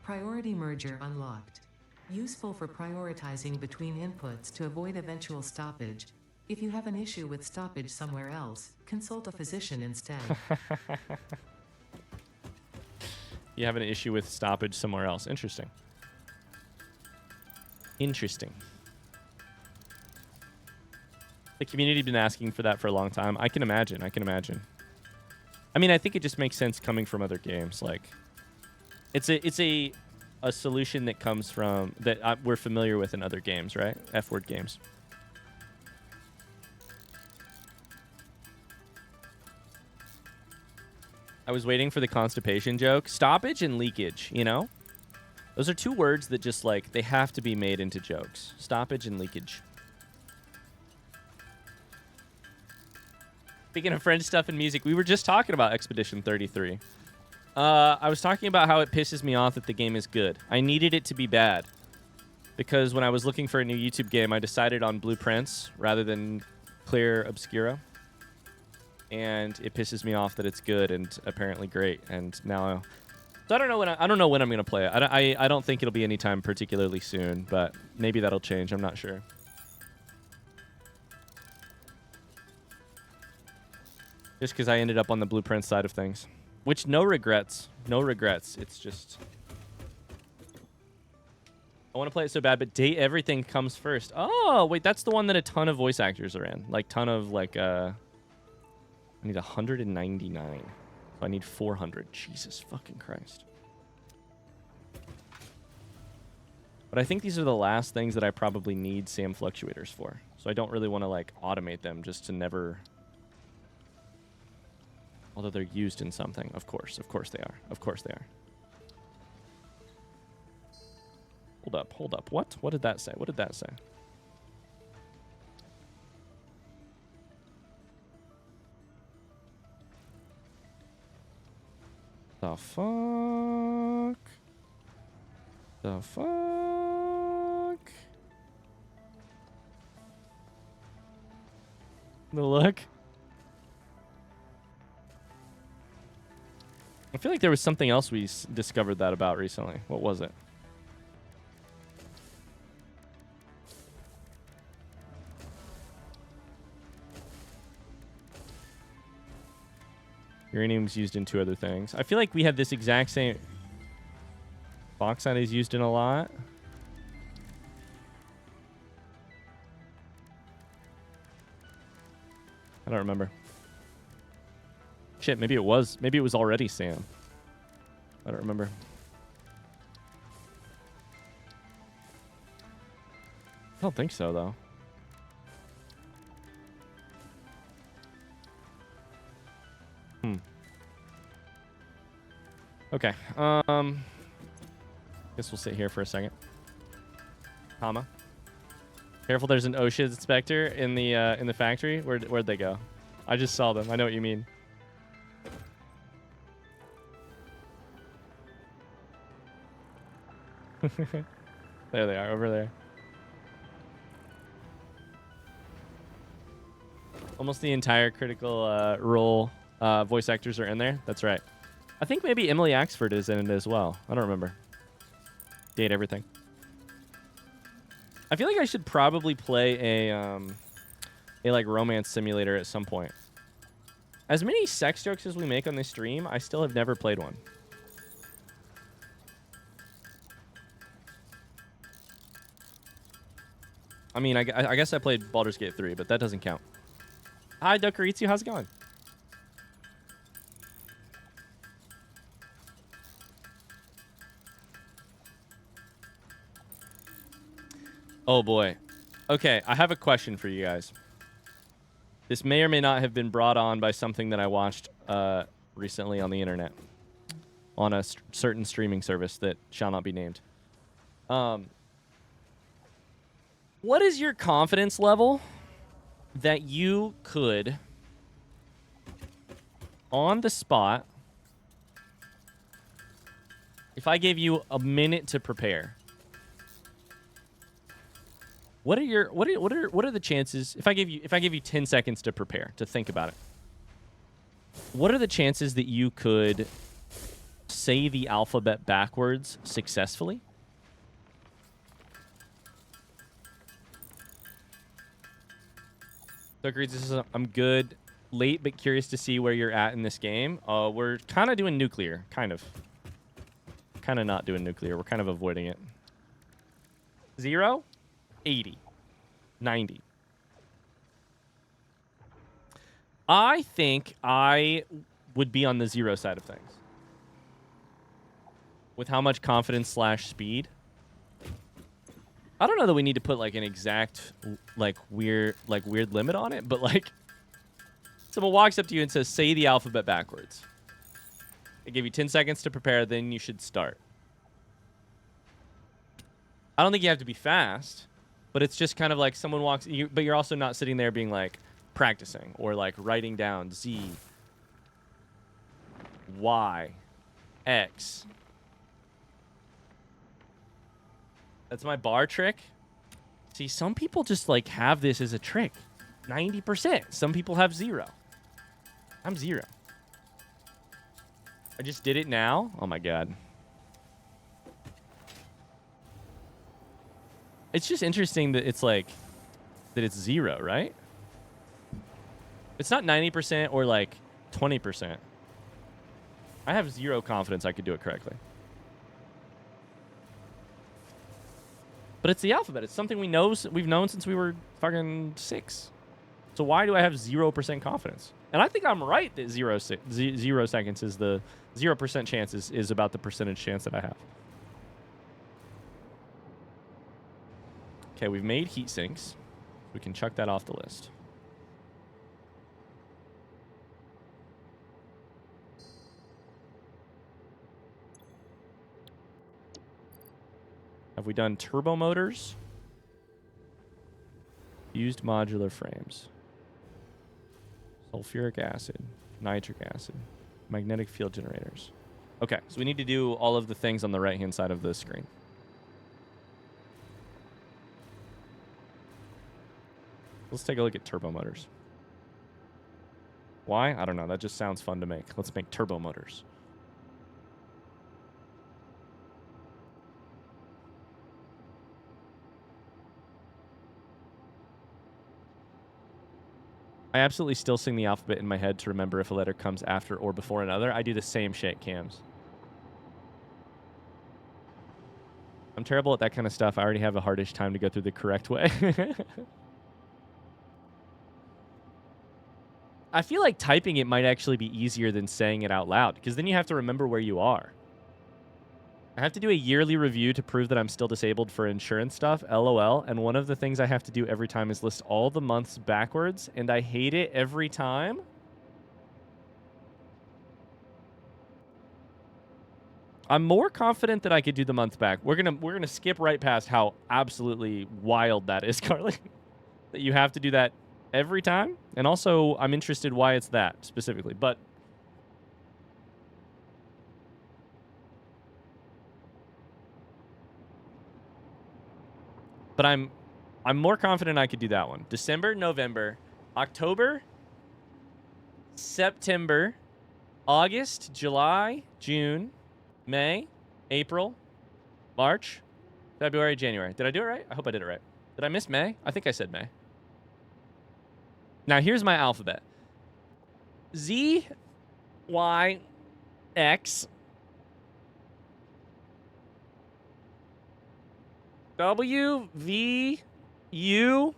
Priority merger unlocked. Useful for prioritizing between inputs to avoid eventual stoppage. If you have an issue with stoppage somewhere else, consult a physician instead. You have an issue with stoppage somewhere else. Interesting. Interesting. The community's been asking for that for a long time. I can imagine. I mean, I think it just makes sense coming from other games. Like, it's a solution that comes from that we're familiar with in other games, right? F-word games. I was waiting for the constipation joke. Stoppage and leakage, you know? Those are two words that just, like, they have to be made into jokes. Stoppage and leakage. Speaking of French stuff and music, we were just talking about Expedition 33. I was talking about how it pisses me off that the game is good. I needed it to be bad. Because when I was looking for a new YouTube game, I decided on Blueprints rather than Clear Obscura. And it pisses me off that it's good and apparently great. And now, so I don't know when I'm gonna play it. I don't think it'll be anytime particularly soon, but maybe that'll change. I'm not sure. Just because I ended up on the Blueprint side of things, which no regrets. It's just I want to play it so bad, but date everything comes first. Oh wait, that's the one that a ton of voice actors are in. Like ton of like I need 199. So I need 400. Jesus fucking Christ. But I think these are the last things that I probably need SAM fluctuators for. So I don't really want to like automate them just to never Although they're used in something. Of course they are. Of course they are. Hold up. What did that say? What did that say? The fuck? The fuck? The look? I feel like there was something else we discovered that about recently. What was it? Uranium's used in 2 other things. I feel like we have this exact same... Bauxite is used in a lot. I don't remember. Shit, maybe it was already Sam. I don't remember. I don't think so, though. Okay. Guess we'll sit here for a second. Comma. Careful, there's an OSHA inspector in the factory. Where'd they go? I just saw them. I know what you mean. There they are, over there. Almost the entire Critical Role voice actors are in there. That's right. I think maybe Emily Axford is in it as well. I don't remember. Date everything. I feel like I should probably play a like romance simulator at some point. As many sex jokes as we make on this stream, I still have never played one. I mean, I guess I played Baldur's Gate 3, but that doesn't count. Hi, Dokuritsu. How's it going? Oh, boy. Okay, I have a question for you guys. This may or may not have been brought on by something that I watched recently on the internet. On a certain streaming service that shall not be named. What is your confidence level that you could, on the spot, if I gave you a minute to prepare, what are the chances if I give you 10 seconds to prepare, to think about it? What are the chances that you could say the alphabet backwards successfully? I'm good. Late, but curious to see where you're at in this game. We're kind of doing nuclear. Kind of not doing nuclear. We're kind of avoiding it. 0, 80, 90. I think I would be on the 0 side of things. With how much confidence / speed. I don't know that we need to put like an exact weird limit on it, but like someone walks up to you and says, say the alphabet backwards. They give you 10 seconds to prepare, then you should start. I don't think you have to be fast, but it's just kind of like someone walks, but you're also not sitting there being like practicing or like writing down Z, Y, X. That's my bar trick. See, some people just like have this as a trick. 90%. Some people have 0. I'm 0. I just did it now. Oh my God. It's just interesting that it's like, that it's 0, right? It's not 90% or like 20%. I have 0 confidence I could do it correctly. But it's the alphabet. It's something we've known since we were fucking 6. So why do I have 0% confidence? And I think I'm right that 0 seconds is the 0% chance is about the percentage chance that I have. Okay, we've made heat sinks. We can chuck that off the list. Have we done turbo motors? Used modular frames. Sulfuric acid. Nitric acid. Magnetic field generators. Okay, so we need to do all of the things on the right-hand side of the screen. Let's take a look at turbo motors. Why? I don't know. That just sounds fun to make. Let's make turbo motors. I absolutely still sing the alphabet in my head to remember if a letter comes after or before another. I do the same shit, Cams. I'm terrible at that kind of stuff. I already have a hardish time to go through the correct way. I feel like typing it might actually be easier than saying it out loud, because then you have to remember where you are. I have to do a yearly review to prove that I'm still disabled for insurance stuff, LOL, and one of the things I have to do every time is list all the months backwards, and I hate it every time. I'm more confident that I could do the month back. We're gonna skip right past how absolutely wild that is, Carly. That you have to do that every time. And also, I'm interested why it's that specifically. But I'm more confident I could do that one. December, November, October, September, August, July, June, May, April, March, February, January. Did I do it right? I hope I did it right. Did I miss May? I think I said May. Now, here's my alphabet. Z, Y, X, W, V, U.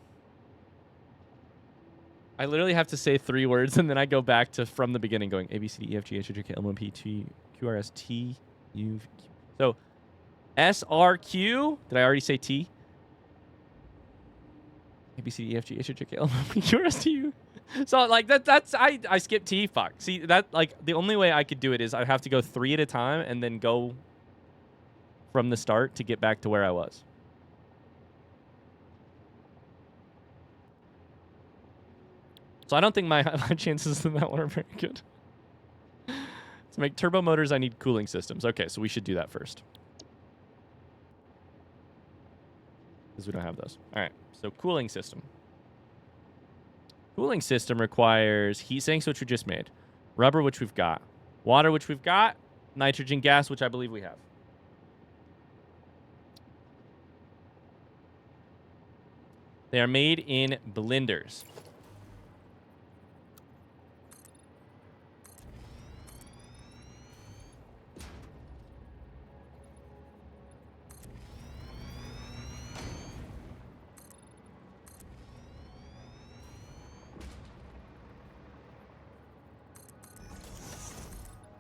I literally have to say 3 words, and then I go back to from the beginning going A, B, C, D, E, F, G, H, I, J, K, L, M, N, P, Q, R, S, T, U, Q. So, S, R, Q. Did I already say T? A, B, C, D, E, F, G, H, I, J, K, L, M, N, P, Q, R, S, T, U. So, like, I skipped T. Fuck. See, that, like, the only way I could do it is I'd have to go 3 at a time and then go from the start to get back to where I was. So I don't think my chances in that one are very good. To make turbo motors, I need cooling systems. Okay, so we should do that first. Because we don't have those. All right, so cooling system. Cooling system requires heat sinks, which we just made. Rubber, which we've got. Water, which we've got. Nitrogen gas, which I believe we have. They are made in blenders.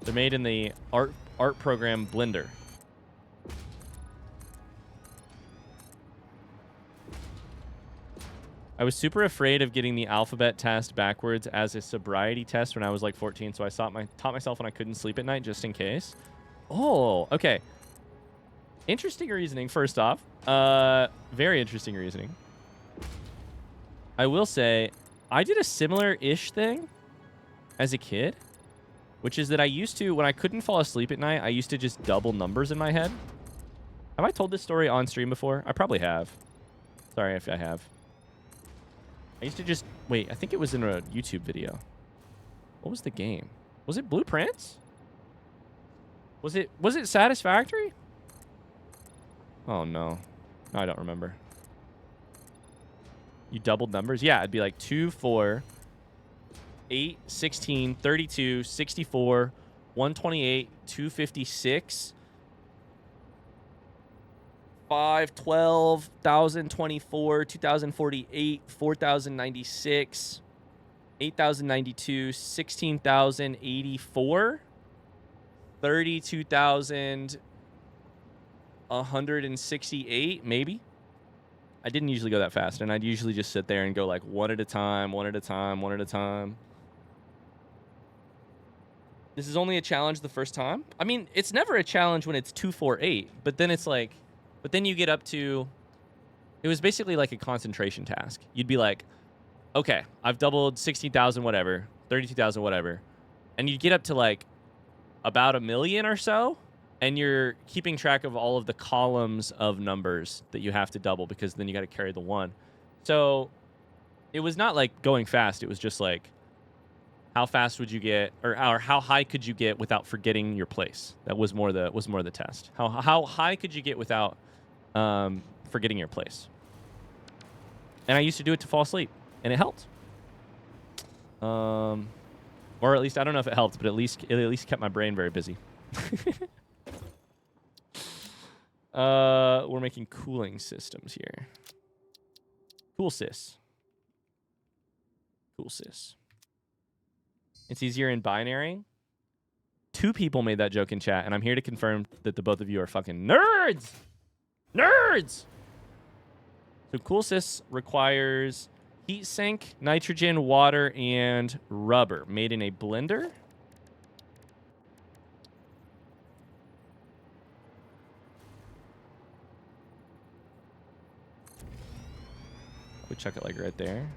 They're made in the art program Blender. I was super afraid of getting the alphabet test backwards as a sobriety test when I was like 14, so I taught myself when I couldn't sleep at night just in case. Oh, okay. Interesting reasoning, first off. Very interesting reasoning. I will say, I did a similar-ish thing as a kid, which is that I used to, when I couldn't fall asleep at night, I used to just double numbers in my head. Have I told this story on stream before? I probably have. Sorry if I have. I used to just... Wait, I think it was in a YouTube video. What was the game? Was it Blueprints? Was it Satisfactory? Oh, no. No, I don't remember. You doubled numbers? Yeah, it'd be like 2, 4... 8, 16, 32, 64, 128, 256, 5, 12, 1,024, 2,048, 4,096, 8,092, 16,084, 32,168, maybe. I didn't usually go that fast, and I'd usually just sit there and go like one at a time, one at a time, one at a time. This is only a challenge the first time. I mean, it's never a challenge when it's 2, 4, 8, but then it's like But then you get up to, it was basically like a concentration task. You'd be like, okay, I've doubled 60,000 whatever, 32,000 whatever. And you get up to like about 1 million or so, and you're keeping track of all of the columns of numbers that you have to double, because then you got to carry the 1. So it was not like going fast. It was just like, how fast would you get, or how high could you get without forgetting your place? That was more the test. How high could you get without forgetting your place? And I used to do it to fall asleep, and it helped. Or at least, I don't know if it helped, but it at least kept my brain very busy. We're making cooling systems here. Cool sis. Cool sis. It's easier in binary. 2 people made that joke in chat, and I'm here to confirm that the both of you are fucking nerds. Nerds! So cool sys requires heat sink, nitrogen, water, and rubber made in a blender. We chuck it like right there.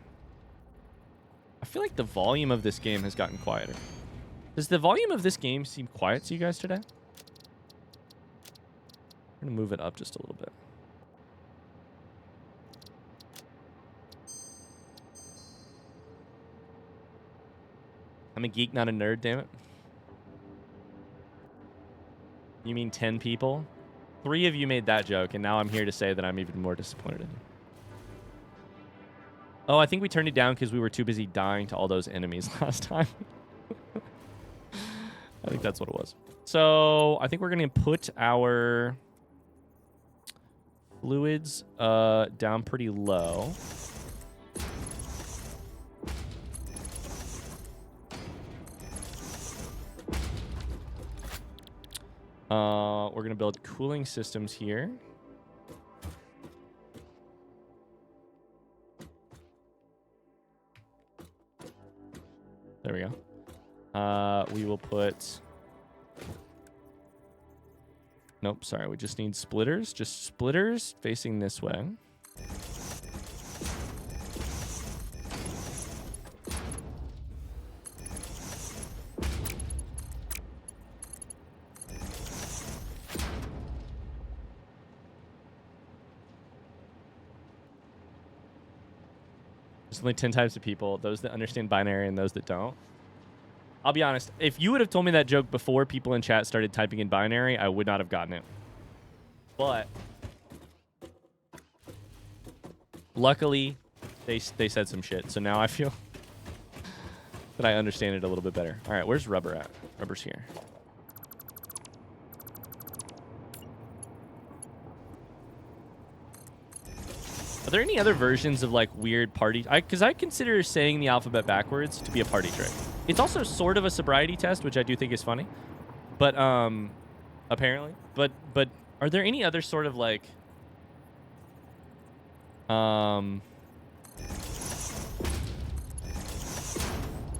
I feel like the volume of this game has gotten quieter. Does the volume of this game seem quiet to you guys today? I'm gonna move it up just a little bit. I'm a geek, not a nerd, damn it. You mean 10 people? 3 of you made that joke, and now I'm here to say that I'm even more disappointed in you. Oh, I think we turned it down because we were too busy dying to all those enemies last time. I think that's what it was. So I think we're going to put our fluids down pretty low. We're going to build cooling systems here. There we go. We will put... Nope, sorry. We just need splitters. Just splitters facing this way. There's only 10 types of people, those that understand binary and those that don't. I'll be honest, if you would have told me that joke before people in chat started typing in binary, I would not have gotten it. But luckily, they said some shit, so now I feel that I understand it a little bit better. All right, where's rubber at? Rubber's here. Are there any other versions of like weird party? Because I consider saying the alphabet backwards to be a party trick. It's also sort of a sobriety test, which I do think is funny. But apparently, but are there any other sort of like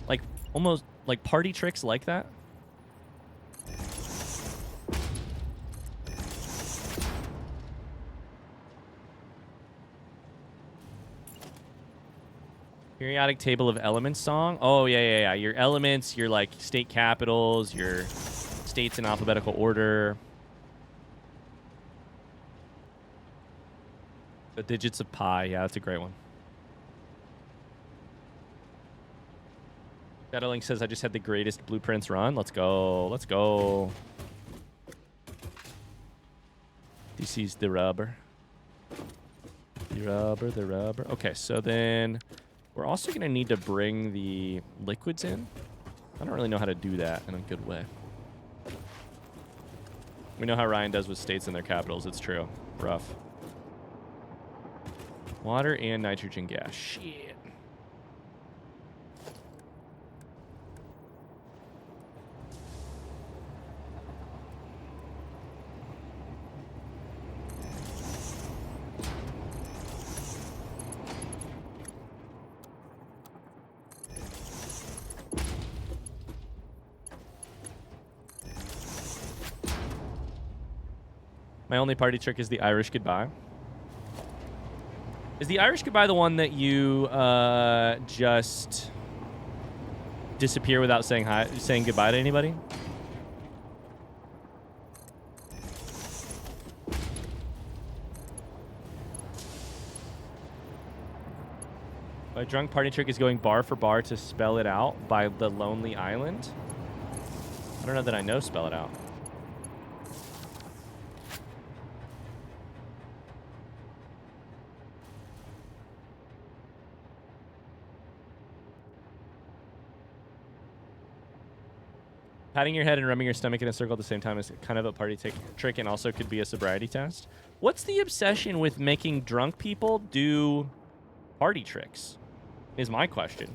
like almost like party tricks like that? Periodic table of elements song. Oh, yeah. Your elements, your like state capitals, your states in alphabetical order. The digits of pi. Yeah, that's a great one. Shadowlink says, I just had the greatest blueprints run. Let's go. Let's go. This is the rubber. The rubber. Okay, so then... we're also going to need to bring the liquids in. I don't really know how to do that in a good way. We know how Ryan does with states and their capitals. It's true. Rough. Water and nitrogen gas. Shit. My only party trick is the Irish goodbye. Is the Irish goodbye the one that you just disappear without saying goodbye to anybody? My drunk party trick is going bar for bar to spell it out by The Lonely Island. I don't know that I know spell it out. Patting your head and rubbing your stomach in a circle at the same time is kind of a party trick and also could be a sobriety test. What's the obsession with making drunk people do party tricks? Is my question.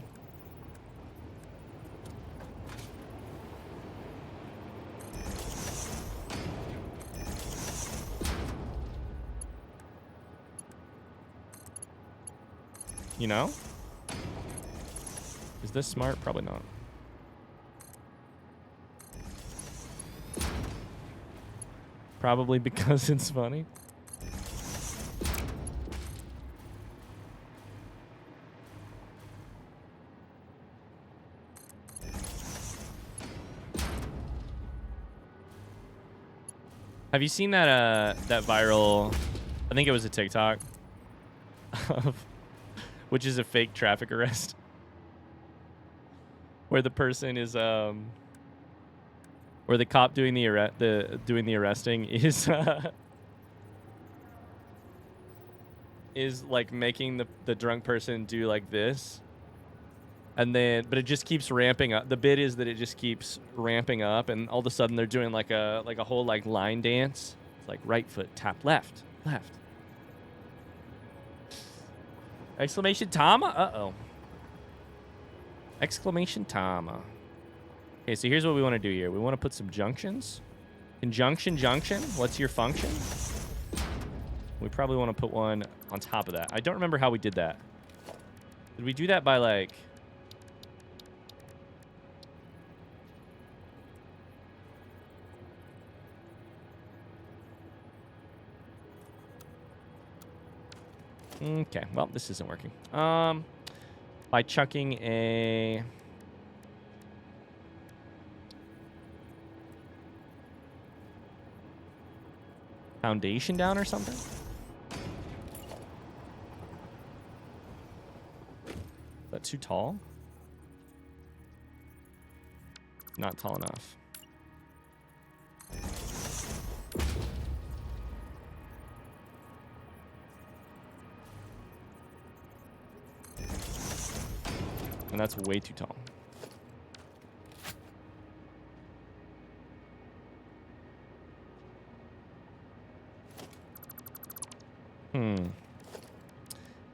You know? Is this smart? Probably not. Probably because it's funny. Have you seen that that viral, I think it was a TikTok, which is a fake traffic arrest, where the person is where the cop doing the arresting is like making the drunk person do like this, and then but it just keeps ramping up. The bit is that it just keeps ramping up, and all of a sudden they're doing like a whole like line dance. It's like right foot tap left. Exclamation Tama. Uh-oh. Exclamation Tama. Okay, so here's what we want to do here. We want to put some junctions. Conjunction junction. What's your function? We probably want to put one on top of that. I don't remember how we did that. Did we do that by like... Okay, well, this isn't working. By chucking a... foundation down or something? Is that too tall? Not tall enough. And that's way too tall.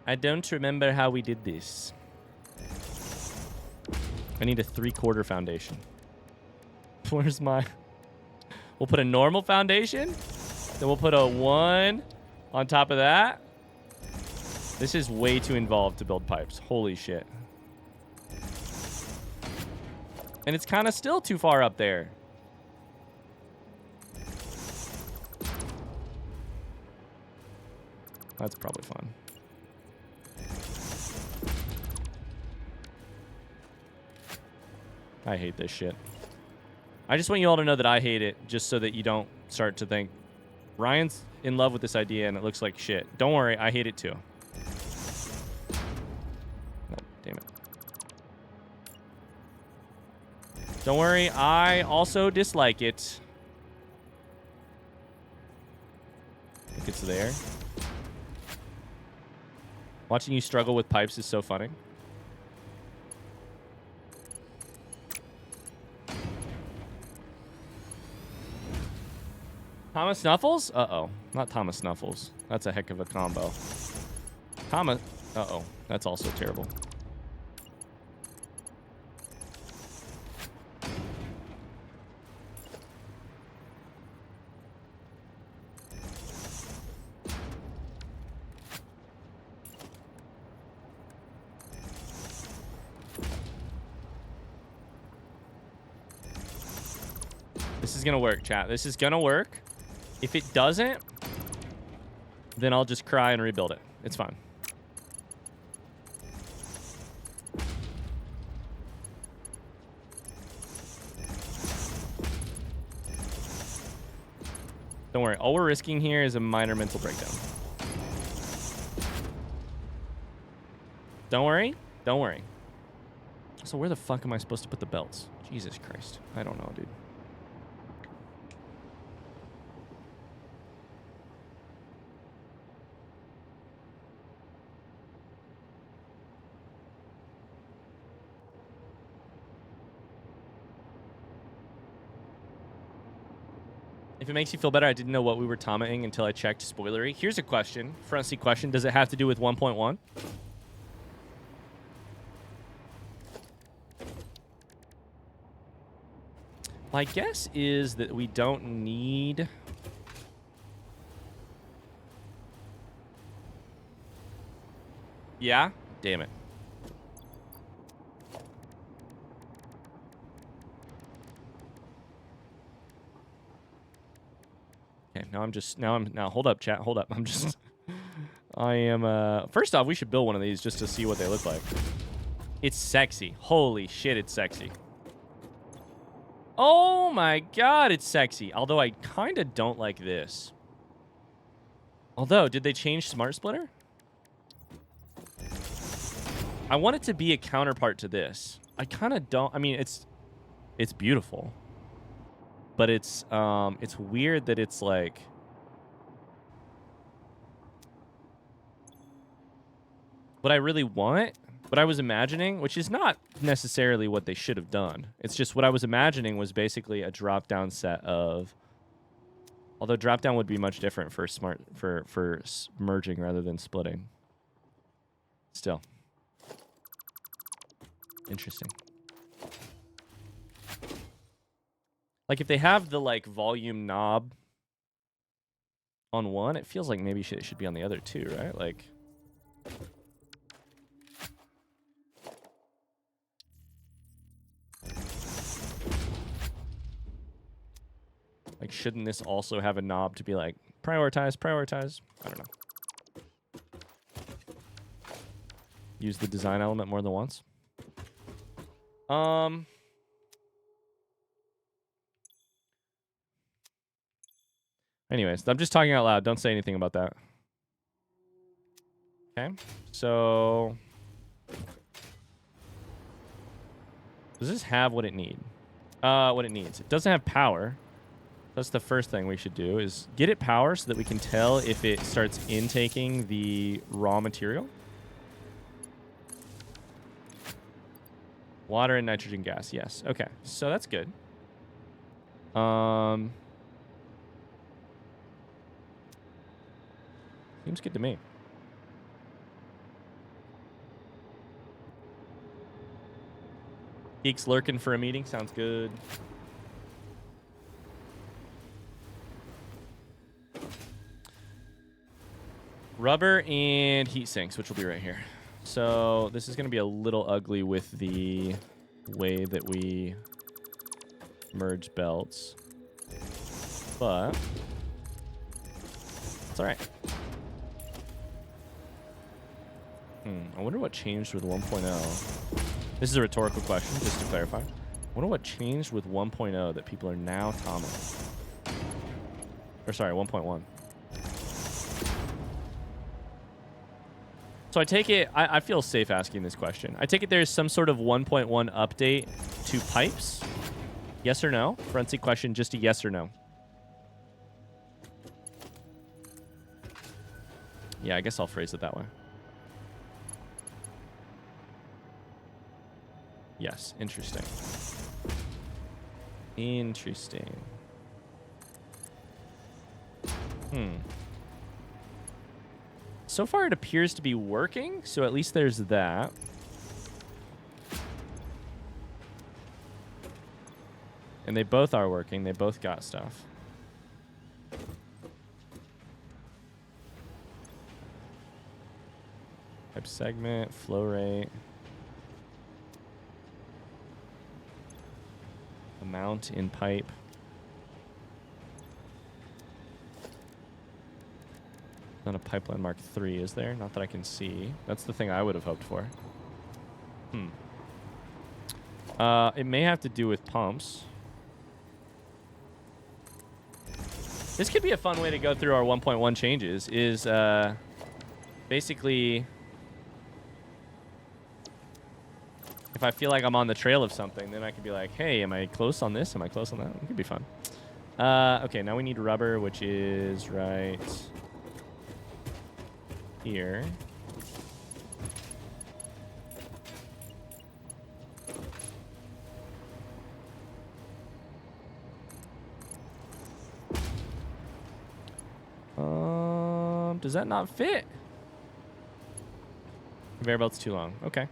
I don't remember how we did this. I need a 3/4 foundation. Where's my... We'll put a normal foundation. Then we'll put a 1 on top of that. This is way too involved to build pipes. Holy shit. And it's kind of still too far up there. That's probably fun. I hate this shit. I just want you all to know that I hate it, just so that you don't start to think, Ryan's in love with this idea and it looks like shit. Don't worry, I hate it too. Oh, damn it. Don't worry, I also dislike it. I think it's there. Watching you struggle with pipes is so funny. Thomas Snuffles? Uh-oh. Not Thomas Snuffles. That's a heck of a combo. Thomas... Uh-oh. That's also terrible. This is gonna work, chat. This is gonna work. If it doesn't, then I'll just cry and rebuild it. It's fine. Don't worry. All we're risking here is a minor mental breakdown. Don't worry. Don't worry. So where the fuck am I supposed to put the belts? Jesus Christ. I don't know, dude. If it makes you feel better, I didn't know what we were commenting until I checked spoilery. Here's a question. Front seat question. Does it have to do with 1.1? My guess is that we don't need... Yeah? Damn it. Okay, now hold up, chat, hold up. I'm just... I am, first off, we should build one of these just to see what they look like. It's sexy. Holy shit, it's sexy. Oh my god, it's sexy. Although I kind of don't like this. Although, did they change Smart Splitter? I want it to be a counterpart to this. I kind of don't... I mean, it's beautiful. But it's weird that it's like... What I really want, what I was imagining, which is not necessarily what they should have done. It's just what I was imagining was basically a drop-down set of... Although drop-down would be much different for merging rather than splitting. Still. Interesting. Like, if they have the, like, volume knob on one, it feels like maybe it should be on the other too, right? Like... Like, shouldn't this also have a knob to be like, prioritize, prioritize? I don't know. Use the design element more than once. Anyways, I'm just talking out loud. Don't say anything about that. Okay. So... Does this have what it needs? What it needs. It doesn't have power. That's the first thing we should do, is get it power so that we can tell if it starts intaking the raw material. Water and nitrogen gas, yes. Okay, so that's good. Seems good to me. Geeks lurking for a meeting, sounds good. Rubber and heat sinks, which will be right here. So this is going to be a little ugly with the way that we merge belts. But it's all right. I wonder what changed with 1.0. This is a rhetorical question, just to clarify. I wonder what changed with 1.0 that people are now commenting. Or sorry, 1.1. So I take it, I feel safe asking this question. I take it there's some sort of 1.1 update to pipes? Yes or no? Front seat question, just a yes or no. Yeah, I guess I'll phrase it that way. Yes, interesting. Interesting. So far, it appears to be working, so at least there's that. And they both are working. They both got stuff. Pipe segment, flow rate. Amount in pipe. Not a pipeline Mark III, is there? Not that I can see. That's the thing I would have hoped for. It may have to do with pumps. This could be a fun way to go through our 1.1 changes, is basically if I feel like I'm on the trail of something, then I could be like, hey, am I close on this? Am I close on that? It could be fun. Okay, now we need rubber, which is right here. Does that not fit? Conveyor belt's too long. Okay.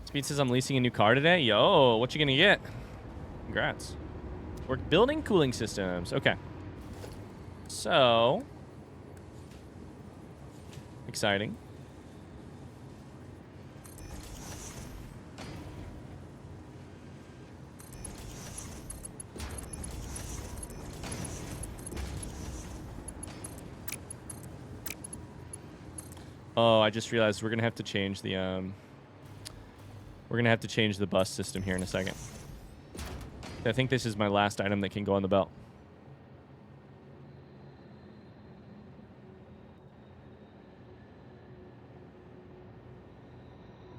Speed says I'm leasing a new car today. Yo, what you gonna get? Congrats. We're building cooling systems. Okay. So exciting. Oh, I just realized we're gonna have to change the bus system here in a second. I think this is my last item that can go on the belt.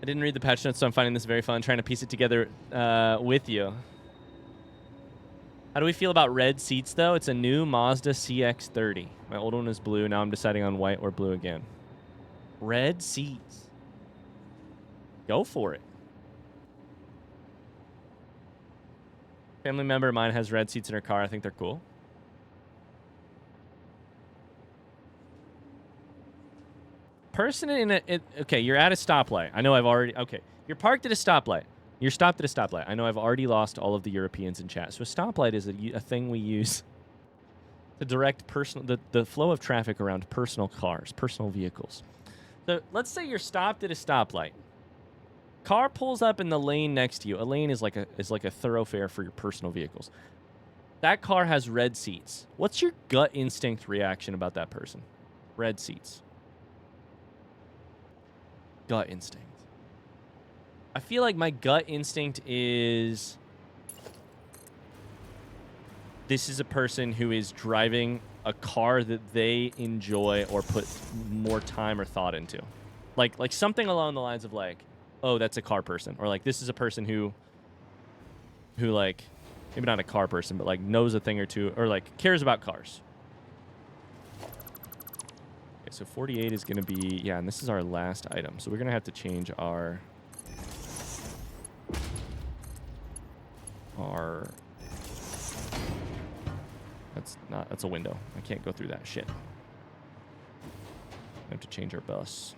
I didn't read the patch notes, so I'm finding this very fun, trying to piece it together with you. How do we feel about red seats, though? It's a new Mazda CX-30. My old one is blue. Now I'm deciding on white or blue again. Red seats. Go for it. Family member of mine has red seats in her car. I think they're cool. Person in a... okay, you're at a stoplight. I know I've already... Okay, you're parked at a stoplight. You're stopped at a stoplight. I know I've already lost all of the Europeans in chat. So a stoplight is a thing we use to direct the flow of traffic around personal cars, personal vehicles. So let's say you're stopped at a stoplight. Car pulls up in the lane next to you. A lane is like a thoroughfare for your personal vehicles. That car has red seats. What's your gut instinct reaction about that person? Red seats. Gut instinct. I feel like my gut instinct is this is a person who is driving a car that they enjoy or put more time or thought into. Like something along the lines of like, oh, that's a car person. Or like this is a person who like, maybe not a car person, but like knows a thing or two or like cares about cars. Okay, so 48 is going to be, yeah, and this is our last item. So we're going to have to change our that's a window. I can't go through that shit. I have to change our bus.